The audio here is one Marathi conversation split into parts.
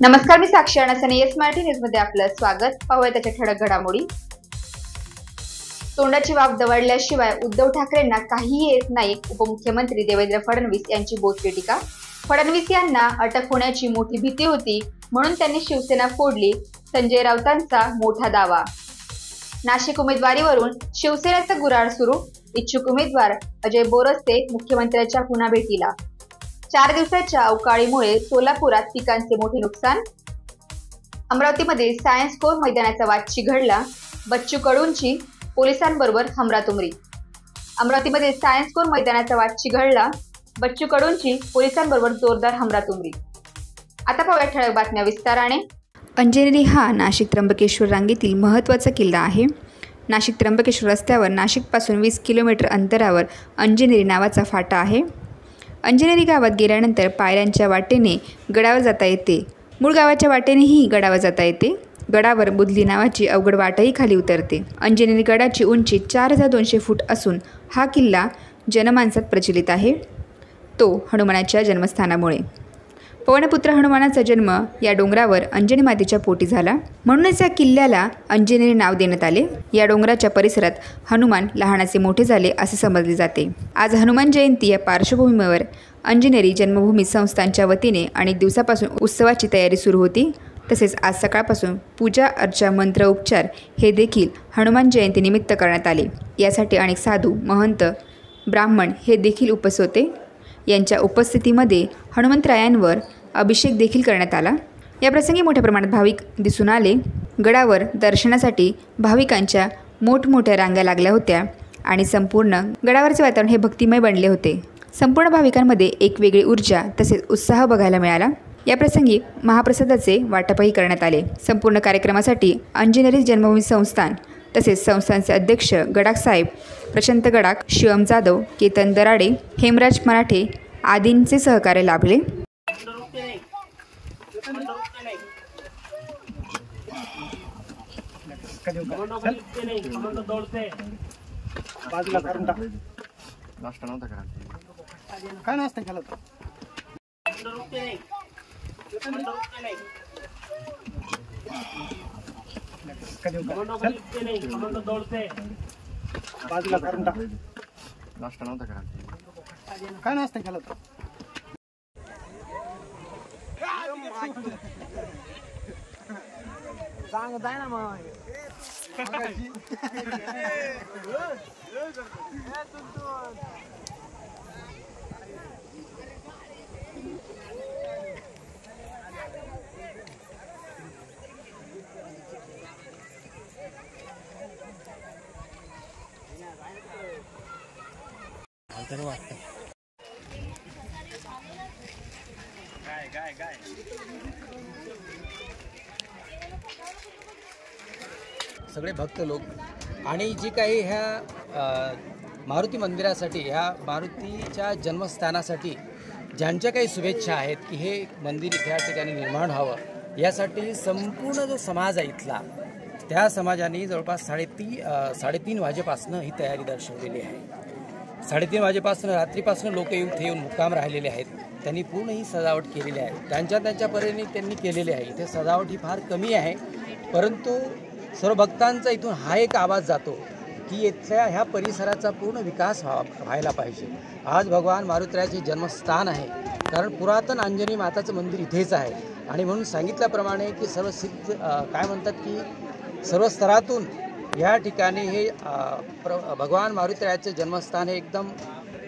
नमस्कार, मी साक्षी अणसने. येस मराठी न्यूज मध्ये आपलं स्वागत. पाहूया त्याच्या ठळक घडामोडी. तोंडाची वाफ दवडल्याशिवाय उद्धव ठाकरेंना काहीही येत नाही. उपमुख्यमंत्री देवेंद्र फडणवीस यांची बोचरी टीका. फडणवीस यांना अटक होण्याची मोठी भीती होती म्हणून त्यांनी शिवसेना फोडली. संजय राऊतांचा मोठा दावा. नाशिक उमेदवारीवरून शिवसेनेचं गुऱ्हाळ सुरू. इच्छुक उमेदवार अजय बोरसे मुख्यमंत्र्यांच्या पुन्हा भेटीला. 4 दिवसाच्या अवकाळीमुळे सोलापुरात पिकांचे मोठे नुकसान. अमरावतीमध्ये सायन्स कोर मैदानाचा वाद चिघळला. बच्चू कडूंची पोलिसांबरोबर हमरातुमरी. अमरावतीमध्ये सायन्स कोर मैदानाचा वाद चिघळला. बच्चू कडूंची पोलिसांबरोबर जोरदार हमरातुमरी. आता पाहूया ठळक बातम्या विस्ताराने. अंजनेरी हा नाशिक त्र्यंबकेश्वर रांगेतील महत्त्वाचा किल्ला आहे. नाशिक त्र्यंबकेश्वर रस्त्यावर नाशिकपासून 20 किलोमीटर अंतरावर अंजनेरी नावाचा फाटा आहे. अंजनेरी गावात गेल्यानंतर पायऱ्यांच्या वाटेने गडावर जाता येते. मूळ गावाच्या वाटेनेही गडावर जाता येते. गडावर बुदली नावाची अवघड वाटही खाली उतरते. अंजनेरी गडाची उंची 4200 फूट असून हा किल्ला जनमानसात प्रचलित आहे, तो हनुमानाच्या जन्मस्थानामुळे. पवनपुत्र हनुमानाचा जन्म या डोंगरावर अंजनी मातेच्या पोटी झाला, म्हणूनच या किल्ल्याला अंजनेरी नाव देण्यात आले. या डोंगराच्या परिसरात हनुमान लहानाचे मोठे झाले असे समजले जाते. आज हनुमान जयंती या पार्श्वभूमीवर अंजनेरी जन्मभूमी संस्थानच्या वतीने अनेक दिवसापासून उत्सवाची तयारी सुरू होती. तसेच आज सकाळपासून पूजा अर्चा मंत्र उपचार हे देखील हनुमान जयंतीनिमित्त करण्यात आले. यासाठी अनेक साधू महंत ब्राह्मण हे देखील उपस्थित होते. यांच्या उपस्थितीमध्ये हनुमंतरायांवर अभिषेक देखील करण्यात आला. या प्रसंगी मोठ्या प्रमाणात भाविक दिसून आले. गडावर दर्शनासाठी भाविकांच्या मोठमोठ्या रांगा लागल्या होत्या आणि संपूर्ण गडावरचे वातावरण हे भक्तिमय बनले होते. संपूर्ण भाविकांमध्ये एक वेगळी ऊर्जा तसेच उत्साह बघायला मिळाला. या प्रसंगी महाप्रसादाचे वाटपही करण्यात आले. संपूर्ण कार्यक्रमासाठी अंजनेरी जन्मभूमी संस्थान तसेच संस्थानचे अध्यक्ष गडाख साहेब, प्रशांत गडाख, शिवम जाधव, केतन दराडे, हेमराज मराठे आदींचे सहकार्य लाभले. काय नसतं केलं बाजूला करून टाक. नाश्ता नव्हता करा. काय नसतं केलं सांगत आहे ना मग. काय सगळे भक्त लोक आणि जी काही ह्या मारुती मंदिरासाठी, ह्या मारुतीच्या जन्मस्थानासाठी ज्यांच्या काही शुभेच्छा आहेत की हे मंदिर इथे ठिकाणी निर्माण व्हावं, यासाठी संपूर्ण जो समाज आहे इथला, त्या समाजाने जवळपास 3:30 वाजेपासून ही तयारी दर्शवलेली आहे. 3:30 वाजेपासून रात्रीपासून लोक येऊन मुक्काम राहिलेले आहेत. त्यांनी पूर्ण ही सजावट केलेली आहे. त्यांच्या परीने त्यांनी केलेली आहे. इथे सजावट ही फार कमी आहे, परंतु सर्व भक्तांचा इथून हा एक आवाज जातो की इथल्या ह्या परिसराचा पूर्ण विकास व्हायला पाहिजे. आज भगवान मारुतीचे जन्मस्थान आहे, कारण पुरातन अंजनी माताचं मंदिर इथेच आहे आणि म्हणून सांगितल्याप्रमाणे की सर्व सिद्ध काय म्हणतात की सर्व स्तरातून या ठिकाणी हे भगवान मारुतीचे जन्मस्थान हे एकदम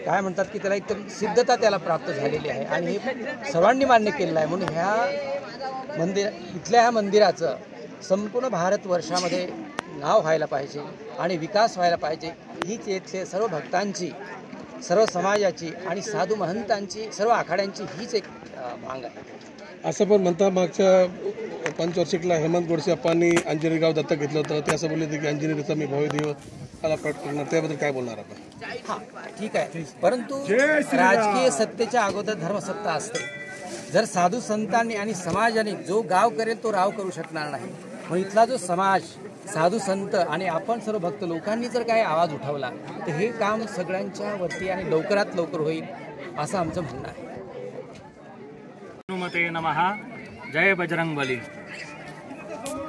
काय म्हणतात की त्याला एकदम सिद्धता त्याला प्राप्त झालेली आहे आणि हे सर्वांनी मान्य केलेलं आहे. म्हणून इथल्या ह्या मंदिराचं संपूर्ण भारतवर्षामध्ये नाव व्हायला पाहिजे आणि विकास व्हायला पाहिजे. हीच येथले सर्व भक्तांची, सर्व समाजाची आणि साधू महंतांची, सर्व आखाड्यांची हीच एक मांग आहे. असं पण म्हणता मागच्या पंचवार्षिकला हेमंत गोडसे अप्पांनी अंजनेरी गाव दत्तक घेतलं होतं. ते असं बोलले होते की अंजनेरीचा मी भव्य दैवत आला प्रकट करणार. त्याबद्दल काय बोलणार आपण? हां, ठीक आहे, परंतु राजकीय सत्तेच्या अगोदर धर्मसत्ता असते. जर साधू संतांनी आणि समाजाने जो गाव करेल तो राव करू शकणार नाही. म्हणून इथला जो समाज, साधू संत आणि आपण सर्व भक्त लोकांनी जर काही आवाज उठवला तर हे काम सगळ्यांच्या वरती आणि लवकरात लवकर होईल असं आमचं म्हणणं आहे. हनुमते नमः. जय बजरंगबली।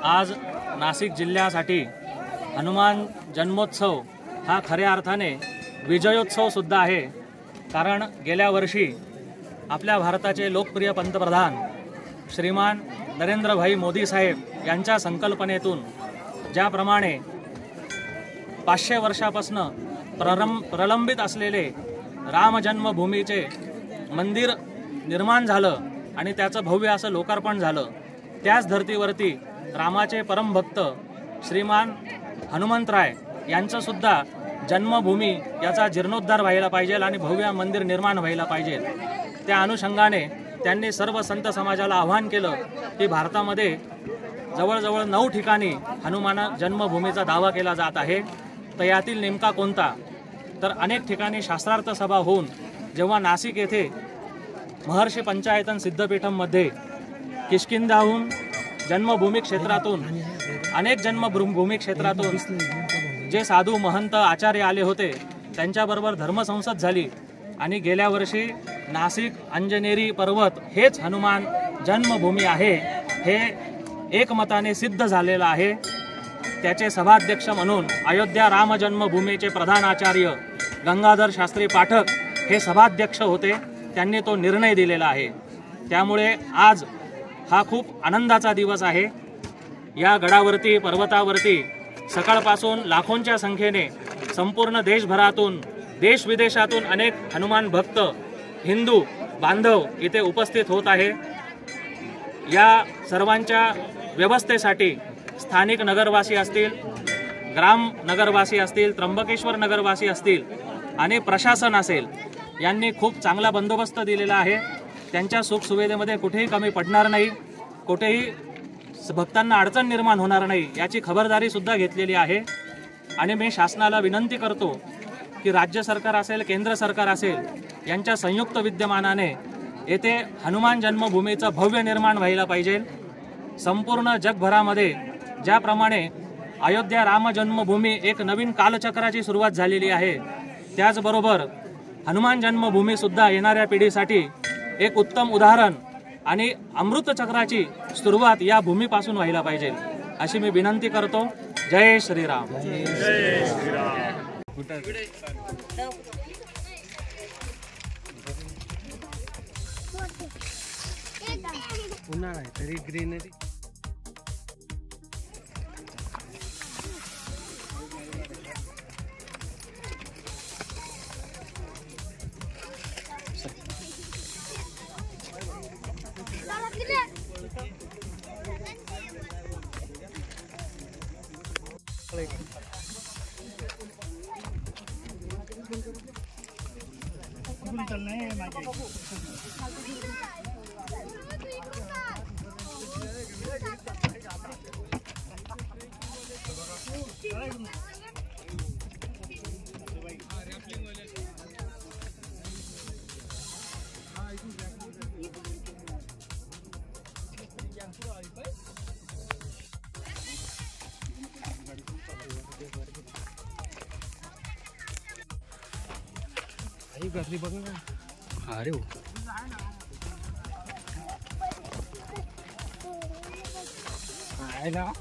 आज नाशिक जिल्ह्यासाठी हनुमान जन्मोत्सव हा खऱ्या अर्थाने विजयोत्सव सुद्धा आहे। कारण गेल्या वर्षी आपल्या भारताचे लोकप्रिय पंतप्रधान श्रीमान नरेंद्रभाई मोदी साहेब यांच्या संकल्पनेतून ज्याप्रमाणे 500 वर्षापासून प्रलंबित असलेले राम जन्मभूमीचे मंदिर निर्माण झालं आणि त्याचं भव्य असं लोकार्पण झालं, त्याच धर्तीवरती रामाचे परमभक्त श्रीमान हनुमंतराय यांचं सुद्धा जन्मभूमी याचा जीर्णोद्धार व्हायला पाहिजे आणि भव्य मंदिर निर्माण व्हायला पाहिजे। त्या अनुषंगाने त्यांनी सर्व संत समाजाला आवाहन केलं की भारतामध्ये जवळजवळ 9 ठिकाणी हनुमान जन्मभूमीचा दावा केला जात आहे। तर यातील नेमका कोणता? तर अनेक ठिकाणी शास्त्रार्थ सभा होऊन जेव्हा नाशिक येथे महर्षी पंचायतन सिद्धपीठममध्ये किष्किंधाहून जन्मभूमी क्षेत्रातून अनेक जन्मभूमी क्षेत्रातून जे साधू महंत आचार्य आले होते त्यांच्याबरोबर धर्मसंसद झाली आणि गेल्या वर्षी नाशिक अंजनेरी पर्वत हेच हनुमान जन्मभूमी आहे हे एकमताने सिद्ध झालेलं आहे। त्याचे सभाध्यक्ष म्हणून अयोध्या राम जन्मभूमीचे प्रधान आचार्य गंगाधर शास्त्री पाठक हे सभाध्यक्ष होते, त्यांनी तो निर्णय दिलेला आहे। त्यामुळे आज हा खूप आनंदाचा दिवस आहे। या गडावरती पर्वतावरती सकाळपासून लाखोंच्या संख्येने संपूर्ण देशभरातून देश विदेशातून अनेक हनुमान भक्त हिंदू बांधव इथे उपस्थित होत आहे। या सर्वांच्या व्यवस्थेसाठी स्थानिक नगरवासी असतील, ग्राम नगरवासी असतील, त्र्यंबकेश्वर नगरवासी असतील आणि प्रशासन असेल यांनी खूप चांगला बंदोबस्त दिलेला आहे। त्यांच्या सुखसुविधेमध्ये कुठेही कमी पडणार नाही, कुठेही भक्तांना अडचण निर्माण होणार नाही याची खबरदारी सुद्धा घेतलेली आहे। आणि मी शासनाला विनंती करतो की राज्य सरकार असेल, केंद्र सरकार असेल यांच्या संयुक्त विद्यमानाने येथे हनुमान जन्मभूमीचं भव्य निर्माण व्हायला पाहिजे। संपूर्ण जगभरामध्ये ज्याप्रमाणे अयोध्या राम जन्मभूमी एक नवीन कालचक्राची सुरुवात झालेली आहे, त्याचबरोबर हनुमान जन्मभूमी सुद्धा येणाऱ्या पिढीसाठी एक उत्तम उदाहरण आणि अमृतचक्राची सुरुवात या भूमीपासून व्हायला पाहिजे अशी मी विनंती करतो। जय श्रीराम। जय श्रीराम। उन्हाळा आहे तरी ग्रीनरी गर्दी बघ ना। अरे आयला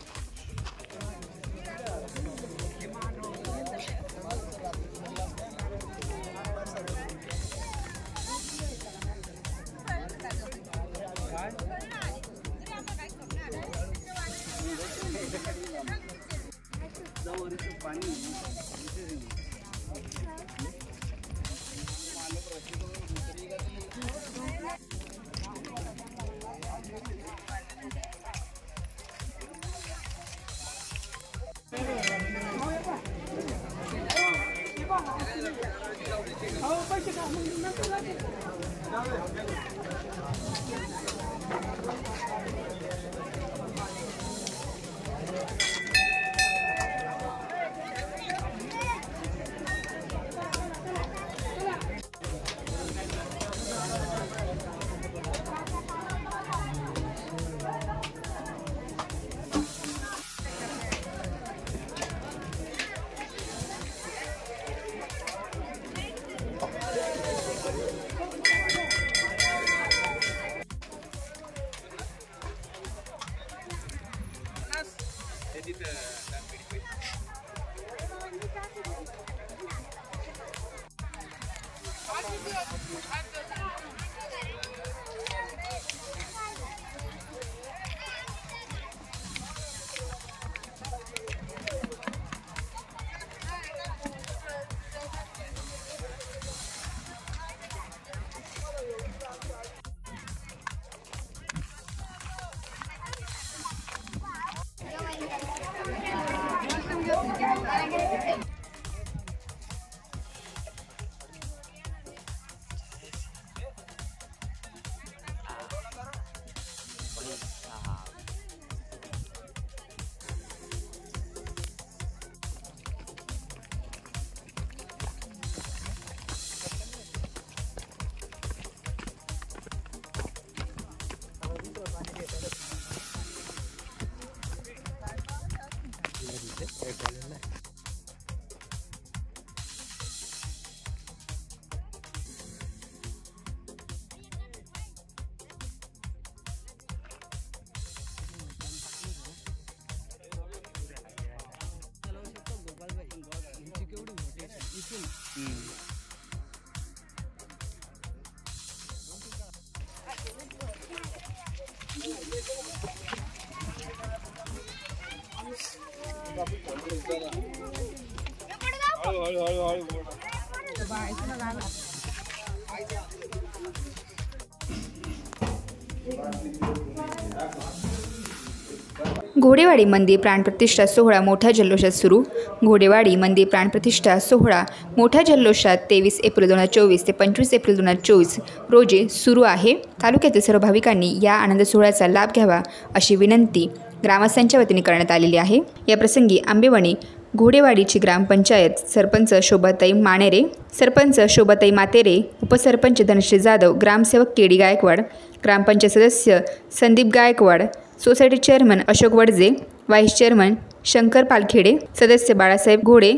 घोडेवाडी मंदिर प्राणप्रतिष्ठा सोहळा मोठ्या जल्लोषात सुरू. घोडेवाडी मंदिर प्राणप्रतिष्ठा सोहळा मोठ्या जल्लोषात 23 एप्रिल 2024 ते 25 एप्रिल 2024 रोजी सुरू आहे. तालुक्यातील सर्व भाविकांनी या आनंद सोहळ्याचा लाभ घ्यावा अशी विनंती ग्रामस्थांच्या वतीने करण्यात आलेली आहे. या प्रसंगी आंबेवणी घोडेवाडीची ग्रामपंचायत सरपंच शोभाताई मानेरे, सरपंच शोभाताई मातेरे, उपसरपंच धनश्री जाधव, ग्रामसेवक केडी गायकवाड, ग्रामपंचायत सदस्य Sandeep Gaikwad, society chairman Ashok Wadje, vice chairman Shankar Palkhede, सदस्य बाळासाहेब घोडे,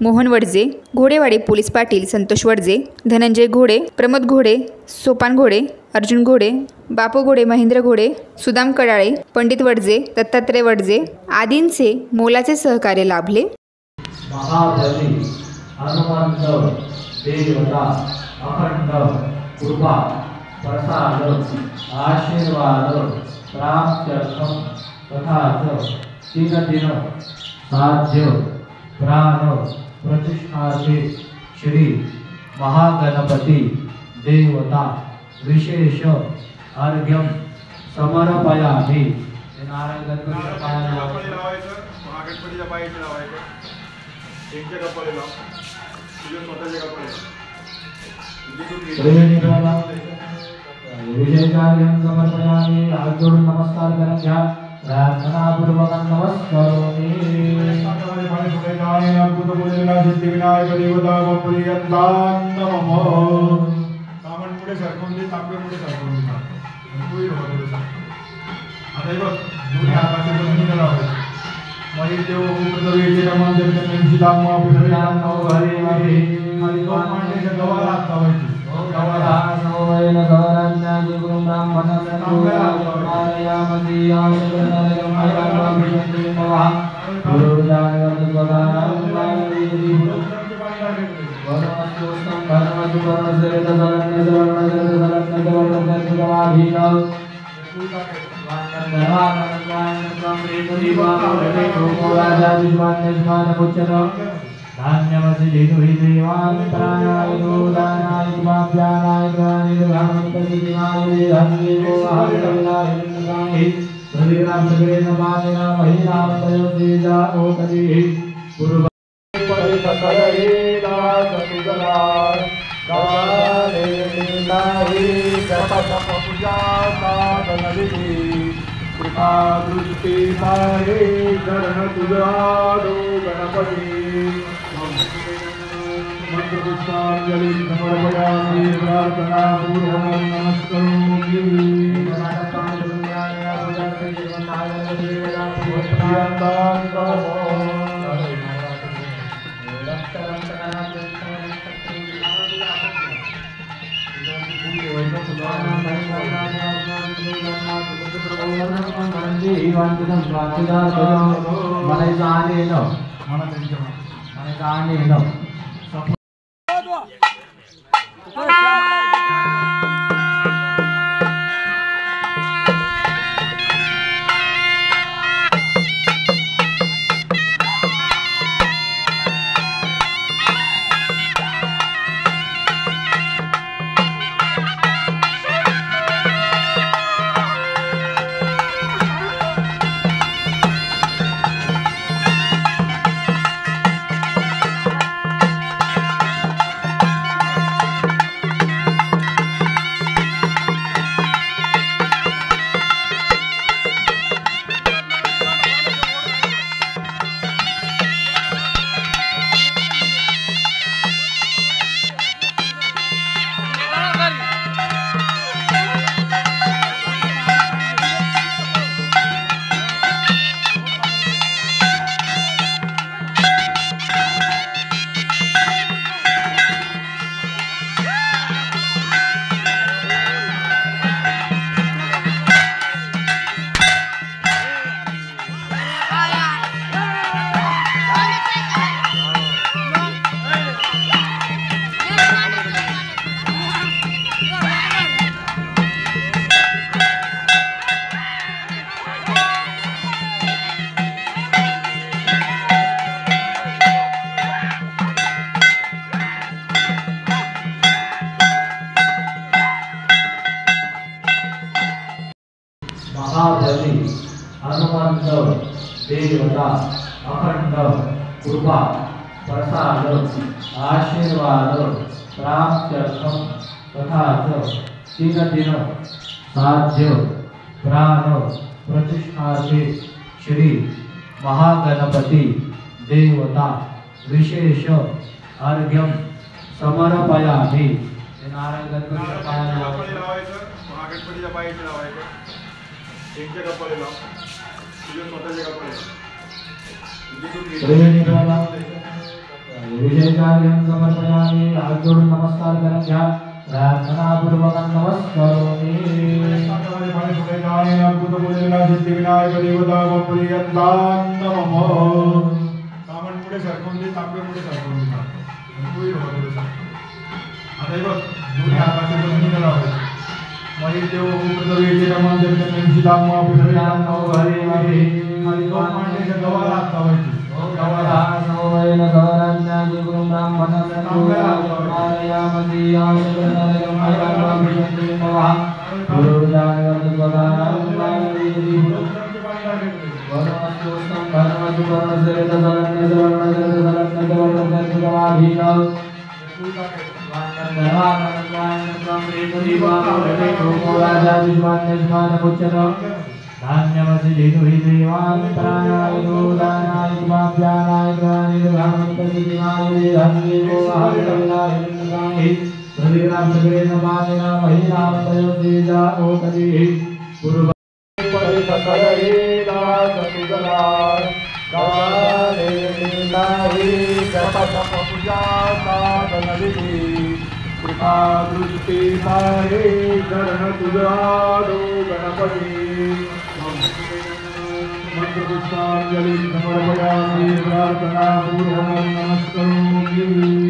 मोहन वडजे, घोडेवाडी पोलीस पाटील संतोष वडजे, धनंजय घोडे, प्रमोद घोडे, सोपान घोडे, अर्जुन घोडे, बापू घोडे, महेंद्र घोडे, सुदाम कडाळे, पंडित वडजे, दत्तात्रय वडजे आदींचे मोलाचे सहकार्य लाभले. महाबली हनुमंत देवता अखंड कृपा प्रसाद आशीर्वाद प्राप्त्यर्थम तथाच तीन दिन साध्य प्राण प्रतिष्ठार्थे श्री महागणपती देवता विशेष अर्घ्यम समर्पयामि. नारायण गणपतीच्या पायाला लावायचं, महागणपतीच्या पायाला लावायचं, त्यांच्या कपाळी लाव, तुझ्या स्वतःच्या कपाळी विशेषार्घ्यम समर्पयामि. हात जोडून नमस्कार करा. घ्या प्रार्थनापूर्वक नमस्कारोमि. सिद्धिविनायक देवता नमः. सामान पुढे सरकवून दे, तांबे पुढे सरकवून दे. आता बघ दोन्ही हाताचे बंद लावायचे. महेश देव उपद्रवीचे नमन जगन्नाथ दाम अभिषेकान नवघरे आहे. आणि तो मांडीच्या गव्हाला हात लावायचे. गव्हाला नवयन गवरांना गुरु ब्राह्मण नारायणामती आशरणम आयामाभिषेकं नमः. गुरुदान वदनाम वायुरी वरमस्तुतं धर्मसुवर्ण सरित सरण्य सरण्य सरण्य सरण्य सरण्य दृष्टी पाहे चरण तुझा गणपती. मंत्रपुष्पांजली समर्पयामि. प्रार्थना पूर्वक नमस्करोमि. देवता अखंड कृपा प्रसाद आशीर्वाद प्राप्त्यर्थम तथाच तीन दिन साध्य प्राण प्रतिष्ठाचे श्री महागणपती देवता विशेष अर्घ्यम समर्पयामि। नारायण गणपतीच्या पायाला लावायचं, महागणपतीच्या पायाला लावायचं, त्यांच्या कपाळी लाव, तुझ्या स्वतःच्या कपाळी विशेषार्घ्यम समर्पयामि। हात जोडून नमस्कार करा घ्या, प्रार्थनापूर्वक नमस्कारोमि। सिद्धिविनायक देवता बपुलियंतान नमः। सामान पुढे सरकवून दे, तांबे पुढे सरकवून दे, आता हे बघ दोन्ही हाताचे बंधन लावायचे। मग देव उपद्रवी रमण दर्शन निशिदाम अभिधर्यान हरे हरे आणि तो मांडीच्या गव्हाला हात लावायचे। गव्हाला नवयन गवरांना गुरु ब्राह्मण संतोषाया मदिया गणनाया विष्णु नमः। गुरुदान स्वदान देवी वरमस्तुतं धर्मस्तु परमश्रेष्ठ सगण्य सगण्य सगण्य कृपा दृष्टी पाहे शरण तुझारो गणपती। मंत्रपुष्पांजली समर्पयामि, प्रार्थना पूर्वक नमस्करोमि।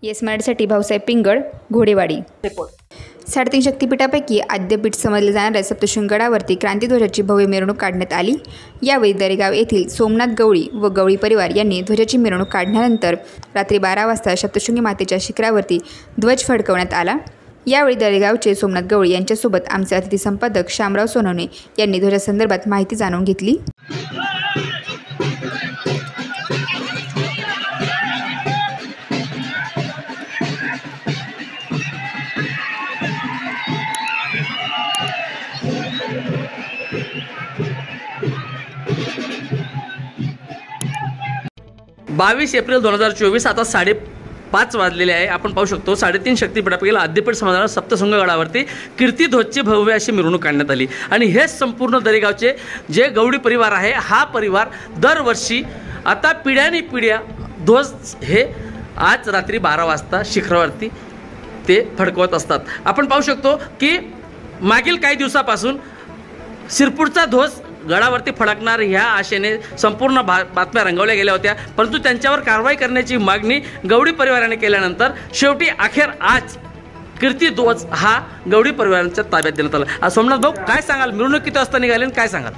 येस मराठीसाठी भाऊसाहेब पिंगळ, घोडेवाडी रिपोर्ट। 3.5 शक्तिपीठापैकी आद्यपीठ समजले जाणाऱ्या सप्तशृंगगडावरती क्रांतीध्वजाची भव्य मिरवणूक काढण्यात आली। यावेळी दरेगाव येथील सोमनाथ गवळी व गवळी परिवार यांनी ध्वजाची मिरवणूक काढल्यानंतर रात्री 12 वाजता सप्तशृंगी मातेच्या शिखरावरती ध्वज फडकवण्यात आला। यावेळी दरेगावचे सोमनाथ गवळी यांच्यासोबत आमचे अतिथी संपादक शामराव सोनवणे यांनी ध्वजासंदर्भात माहिती जाणून घेतली। बावीस एप्रिल 2024 आता 5:30 वाजलेले आहे। आपण पाहू शकतो 3.5 शक्तिपीठापैकी आद्यपीठ समाजाला सप्तशृंगगडावरती कीर्तिध्वजची भव्य अशी मिरवणूक काढण्यात आली आणि हे संपूर्ण दरेगावचे जे गवळी परिवार आहे हा परिवार दरवर्षी आता पिढ्यानी पिढ्या ध्वज हे आज रात्री 12 वाजता शिखरावरती ते फडकवत असतात. आपण पाहू शकतो की मागील काही दिवसापासून शिरपूरचा ध्वज गडावरती फडकणार ह्या आशेने संपूर्ण बातम्या रंगवल्या गेल्या होत्या, परंतु त्यांच्यावर कारवाई करण्याची मागणी गवळी परिवाराने केल्यानंतर शेवटी अखेर आज कीर्ती ध्वज हा गवळी परिवारांच्या ताब्यात देण्यात आला. सोमनाथ भाऊ, काय सांगाल? मिरवणूक किती वाजता निघाली आणि काय सांगाल?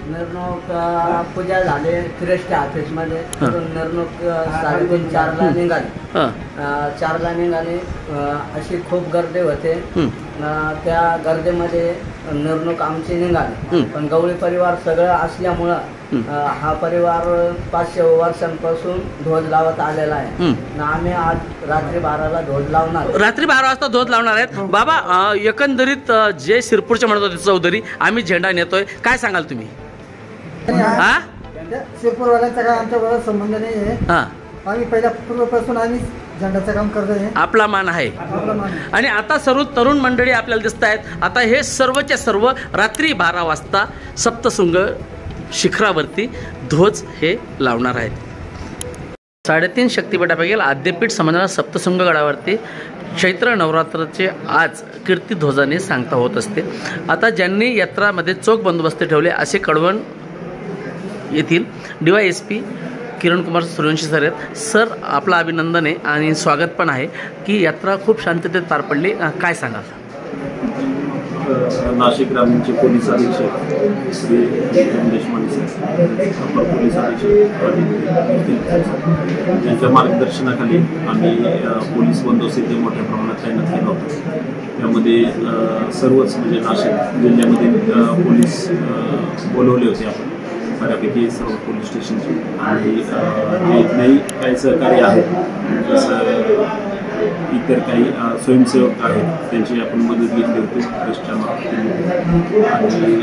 मिरवणूक पूजा झाली फिरेस्ट ऑफिसमध्ये. मिरवणूक 3:30-4ला निघाली. 4ला निघाली. अशी खूप गर्दी होते. त्या गर्दीमध्ये मिरवणूक आमची निघाली. पण गवळी परिवार सगळं असल्यामुळं हा परिवार 500 वर्षांपासून ध्वज लावत आलेला आहे. आम्ही आज रात्री 12ला ध्वज लावणार. रात्री 12 वाजता ध्वज लावणार आहेत. बाबा, एकंदरीत जे शिरपूरचे म्हणत होते चौधरी, आम्ही झेंडा नेतोय, काय सांगाल तुम्ही? शिरपूरवाल्यांचा काय आमच्याबरोबर संबंध नाही आहे. आम्ही पहिल्या पूर्वीपासून आम्ही झेंडाचं काम करतोय. आपला मान आहे. आणि आता सर्व तरुण मंडळी आपल्याला दिसत आहेत. आता हे सर्वच्या सर्व रात्री 12 वाजता सप्तशृंग शिखरावरती ध्वज हे लावणार आहेत. 3.5 शक्तिपीठापैकी आद्यपीठ समजणाऱ्या सप्तशृंग गडावरती चैत्र नवरात्राचे आज कीर्ती ध्वजाने सांगता होत असते. आता ज्यांनी यात्रामध्ये चोख बंदोबस्त ठेवले असे कळवण येथील DYSP किरण कुमार सूर्यवंशी सर आहेत. सर, आपलं अभिनंदन आहे आणि स्वागत पण आहे की यात्रा खूप शांततेत पार पडली. काय सांगाल? नाशिक ग्रामीणचे पोलीस अधीक्षक श्री देशमाने सर, पोलीस अधीक्षक यांच्या मार्गदर्शनाखाली आम्ही पोलीस बंदोबस्त इथे मोठ्या प्रमाणात तैनात केला होता. त्यामध्ये सर्वच म्हणजे नाशिक जिल्ह्यामध्ये पोलीस बोलवले होते आपण बऱ्यापैकी सर्व पोलीस स्टेशनचे. आणि इथलेही काही सहकारी आहेत, जसं इतर काही स्वयंसेवक आहेत त्यांची आपण मदत घेतली होती ट्रस्टच्या मार्फत. आणि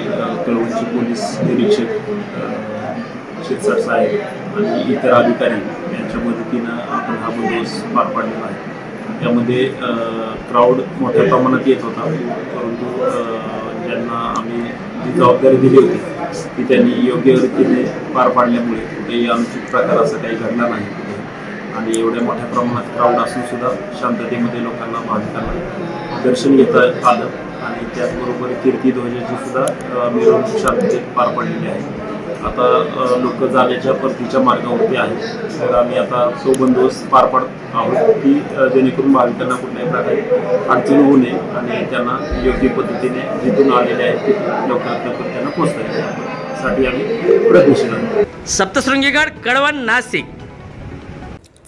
कळवणचे पोलीस निरीक्षक शिरसाट साहेब आणि इतर अधिकारी यांच्या मदतीनं आपण हा बंदोबस्त पार पाडलेला आहे. त्यामध्ये क्राऊड मोठ्या प्रमाणात येत होता, परंतु ज्यांना आम्ही जी जबाबदारी दिली होती ती त्यांनी योग्य रीतीने पार पाडल्यामुळे कुठेही अनुचित प्रकार असं काही घडला नाही. आणि एवढ्या मोठ्या प्रमाणात क्राऊड असून सुद्धा शांततेमध्ये लोकांना भाविकांना दर्शन घेता आलं. आणि त्याचबरोबर कीर्ती ध्वजाची सुद्धा मिरवणूक शांततेत पार पडलेली आहे. आता लोक जाण्याच्या परतीच्या मार्गावरती आहेत. तर आम्ही आता तो बंदोबस्त पार पाडत आहोत की जेणेकरून भाविकांना कुठल्याही प्रकारे अडचण होऊ नये आणि त्यांना योग्य पद्धतीने जिथून आलेले आहेत तिथून लवकरात लवकर त्यांना पोहोचता येईल यासाठी आम्ही प्रयत्नशील आहोत. सप्तशृंगीगड, कळवण, नाशिक.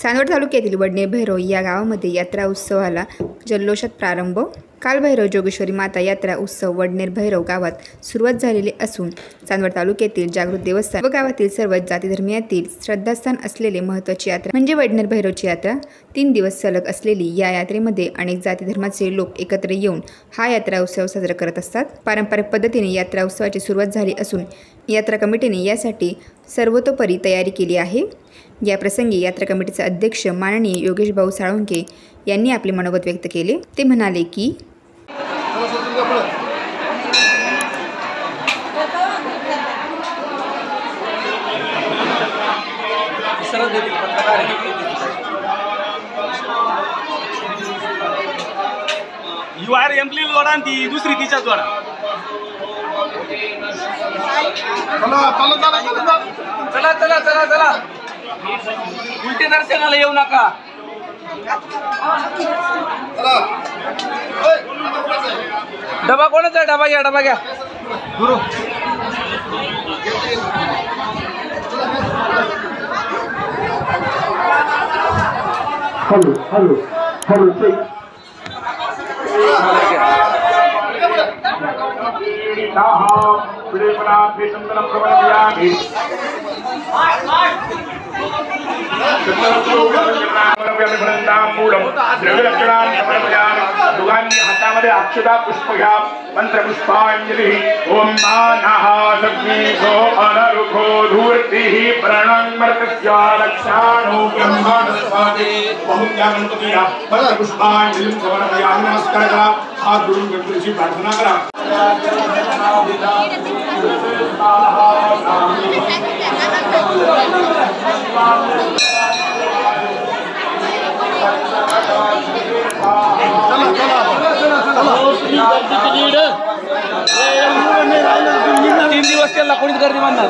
चांदवड तालुक्यातील वडनेर भैरव या गावामध्ये यात्रा उत्सवाला जल्लोषात प्रारंभ. काल भैरव जोगेश्वरी माता यात्रा उत्सव वडनेर भैरव गावात सुरुवात झालेली असून चांदवड तालुक्यातील जागृत देवस्थान व गावातील सर्व जाती धर्मियातील श्रद्धास्थान असलेले महत्त्वाची यात्रा म्हणजे वडनेर भैरवची यात्रा. 3 दिवस सलग असलेली या यात्रेमध्ये अनेक जाती धर्माचे लोक एकत्र येऊन हा यात्रा उत्सव साजरा करत असतात. पारंपरिक पद्धतीने यात्रा उत्सवाची सुरुवात झाली असून यात्रा कमिटीने यासाठी सर्वतोपरी तयारी केली आहे. या प्रसंगी यात्रा कमिटीचे अध्यक्ष माननीय योगेश भाऊ साळुंके यांनी आपले मनोगत व्यक्त केले. ते म्हणाले की युआर एम्प्ली जोडा आणि ती दुसरी तिच्या जोडा. चला चला चला चला, उलटे दर्शनाला येऊ नका. डबा कोणाचा? डबा घ्या, डबा घ्या. गुरु हॅलो हॅलो हॅलो दोघांनी हातामध्ये अक्षता पुष्प घ्या. मंत्रपुष्पांजली. ओम नानाहासो अनरुखो धूर्तिः प्रणंमर्तस्या रक्षाणो ब्रह्माणस्वादे. ओम या गणपतीला मंत्रपुष्पांजली समर्पयामि. नमस्कार करा. हात जोडून गणपतीची प्रार्थना करा. 3 दिवस केला कोणीच गर्दी बांधणार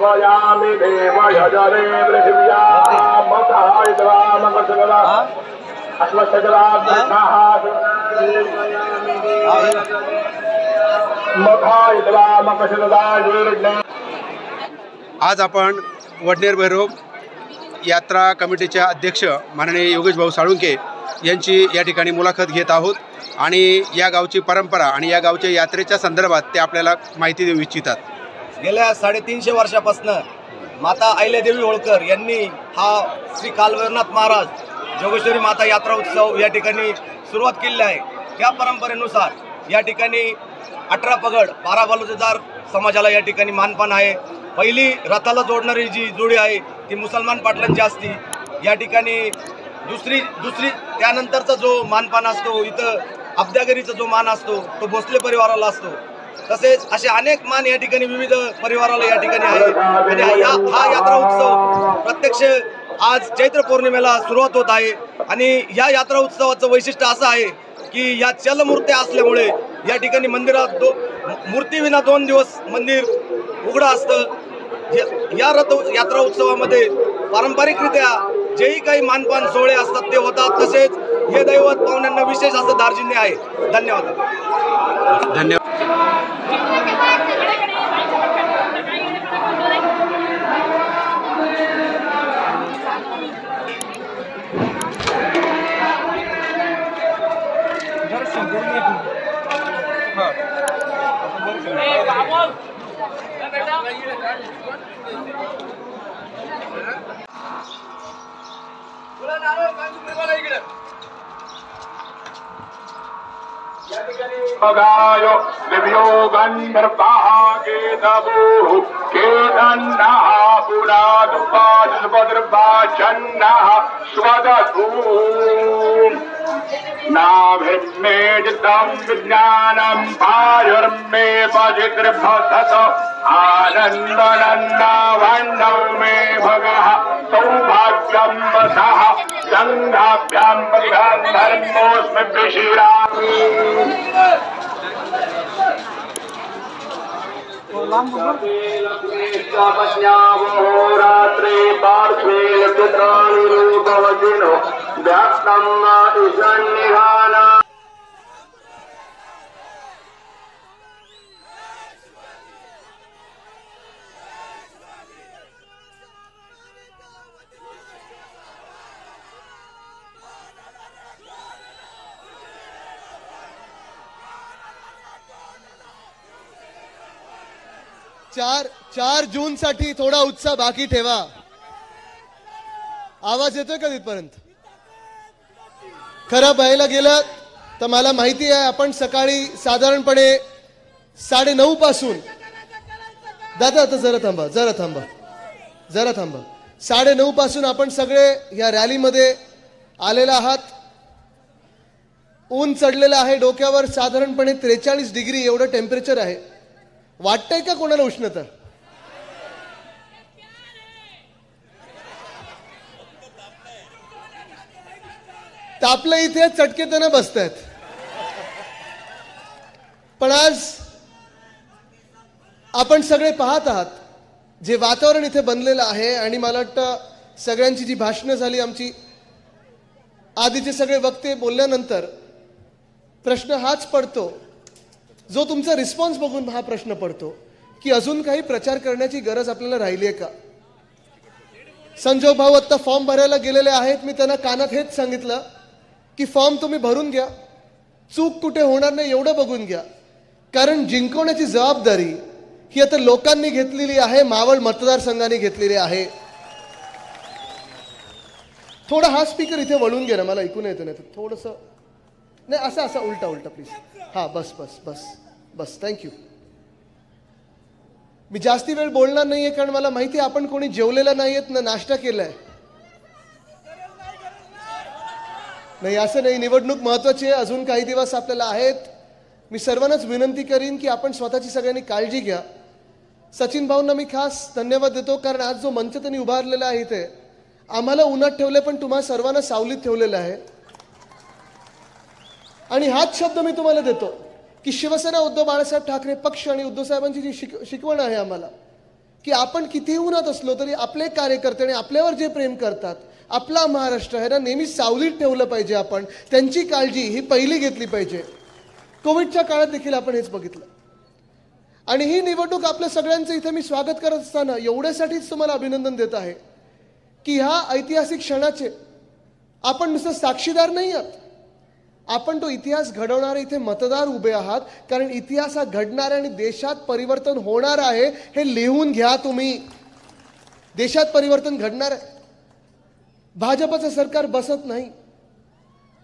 भयामि देव यजरे पृथिव्या मतायद्रामकसगला अश्वशगला दृष्टाः मतायद्रामकसगला युर्णे। आज आपण वडनेर भैरव यात्रा कमिटीच्या अध्यक्ष माननीय योगेश भाऊ साळुंके यांची या ठिकाणी मुलाखत घेत आहोत आणि या गावची परंपरा आणि या गावच्या यात्रेच्या संदर्भात ते आपल्याला माहिती देऊ इच्छितात। गेल्या 350 वर्षापासून माता अहिल्यादेवी होळकर यांनी हा श्री कालभैरवनाथ महाराज जोगेश्वरी माता यात्रा उत्सव या ठिकाणी सुरुवात केली आहे। त्या परंपरेनुसार या ठिकाणी 18 पगड 12 बलुतेदार समाजाला या ठिकाणी मानपान आहे। पहिली रथाला जोडणारी जी जोडी आहे ती मुसलमान पाटलांची असती। या ठिकाणी दुसरी त्यानंतरचा जो मानपान असतो इथं अब्दागिरीचा जो मान असतो तो भोसले परिवाराला असतो। तसेच असे अनेक मान या ठिकाणी विविध परिवाराला या ठिकाणी आहे आणि हा यात्रा उत्सव प्रत्यक्ष आज चैत्र पौर्णिमेला सुरुवात होत आहे आणि या यात्रा उत्सवाचं वैशिष्ट्य असं आहे की या चलमूर्त्या असल्यामुळे या ठिकाणी मंदिरात मूर्तीविना 2 दिवस मंदिर उघडं असतं। या यात्रा उत्सवामध्ये पारंपरिकरित्या जेही काही मानपान सोहळे असतात ते होतात। तसेच हे दैवत पाहुण्यांना विशेष असं दार्जिन्य आहे। धन्यवाद। धन्यवाद। बगायो दिव्यो गंधर्वाः केतवोः केतन्नः पुरादुपादुपद्रवाचन्नः स्वदधूम् नाभिर्मे जितं विज्ञानं पायुर्मे पजितृभसत आनन्दनन्दवन्नो मे भगः सौभाग्यं वसः संघाभ्यां परिहां धर्मोऽस्मि विशिरामि। रात्रे पार्श्वे चित्राणि रूपवचिनो व्याप्तं ईशान्यगाना। 4 जूनसाठी थोडा उत्साह बाकी ठेवा. आवाज येतोय का तिथपर्यंत? खरं पाहायला गेलं तर मला माहिती आहे आपण सकाळी साधारणपणे 9:30 पासून, दादा आता जरा थांबा 9:30 पासून आपण सगळे या रॅलीमध्ये आलेला आहात. ऊन चढलेलं आहे डोक्यावर, साधारणपणे 43 डिग्री एवढं टेम्परेचर आहे. वाटतंय का कोणाला उष्णता? तापलं इथे चटकेतनं बसतायत. पण आज आपण सगळे पाहत आहात जे वातावरण इथे बनलेलं आहे. आणि मला वाटतं सगळ्यांची जी भाषणं झाली, आमची आधीचे सगळे वक्ते बोलल्यानंतर प्रश्न हाच पडतो, जो तुमचा रिस्पॉन्स बघून हा प्रश्न पडतो की अजून काही प्रचार करण्याची गरज आपल्याला राहिली आहे का? संजय भाऊ आता फॉर्म भरायला गेलेले आहेत. मी त्यांना कानात हेच सांगितलं की फॉर्म तुम्ही भरून घ्या, चूक कुठे होणार नाही एवढं बघून घ्या. कारण जिंकवण्याची जबाबदारी ही आता लोकांनी घेतलेली आहे, मावळ मतदारसंघाने घेतलेली आहे. थोडा हा स्पीकर इथे वळून घे ना, मला ऐकून येतं नाही थोडंसं. नाही असं उलटा प्लीज. हा बस थँक्यू. मी जास्ती वेळ बोलणार नाहीये कारण मला माहिती आहे आपण कोणी जेवलेला नाहीयेत ना नाश्ता केलाय. नाही असं नाही, निवडणूक महत्वाची आहे, अजून काही दिवस आपल्याला आहेत. मी सर्वांनाच विनंती करीन की आपण स्वतःची सगळ्यांनी काळजी घ्या. सचिन भाऊंना मी खास धन्यवाद देतो कारण आज जो मंच त्यांनी उभारलेला आहे इथे, आम्हाला उन्हात ठेवले पण तुम्हा सर्वांना सावलीत ठेवलेलं आहे. आणि हाच शब्द मी तुम्हाला देतो की शिवसेना उद्धव बाळासाहेब ठाकरे पक्ष आणि उद्धव साहेबांची जी शिकवण आहे आम्हाला, की आपण कितीही उन्हात असलो तरी आपले कार्यकर्ते आणि आपल्यावर जे प्रेम करतात, आपला महाराष्ट्र आहे ना, नेहमी सावलीत ठेवलं पाहिजे. आपण त्यांची काळजी ही पहिली घेतली पाहिजे. कोविडच्या काळात देखील आपण हेच बघितलं. आणि ही निवडणूक आपल्या सगळ्यांचं इथे मी स्वागत करत असताना एवढ्यासाठीच तुम्हाला अभिनंदन देत आहे की ह्या ऐतिहासिक क्षणाचे आपण नुसतं साक्षीदार नाही आहात, आपण तो इतिहास घडवणारे इथे मतदार उभे आहात. कारण इतिहास हा घडणार आहे आणि देशात परिवर्तन होणार आहे हे लिहून घ्या तुम्ही. देशात परिवर्तन घडणार आहे. भाजपचं सरकार बसत नाही.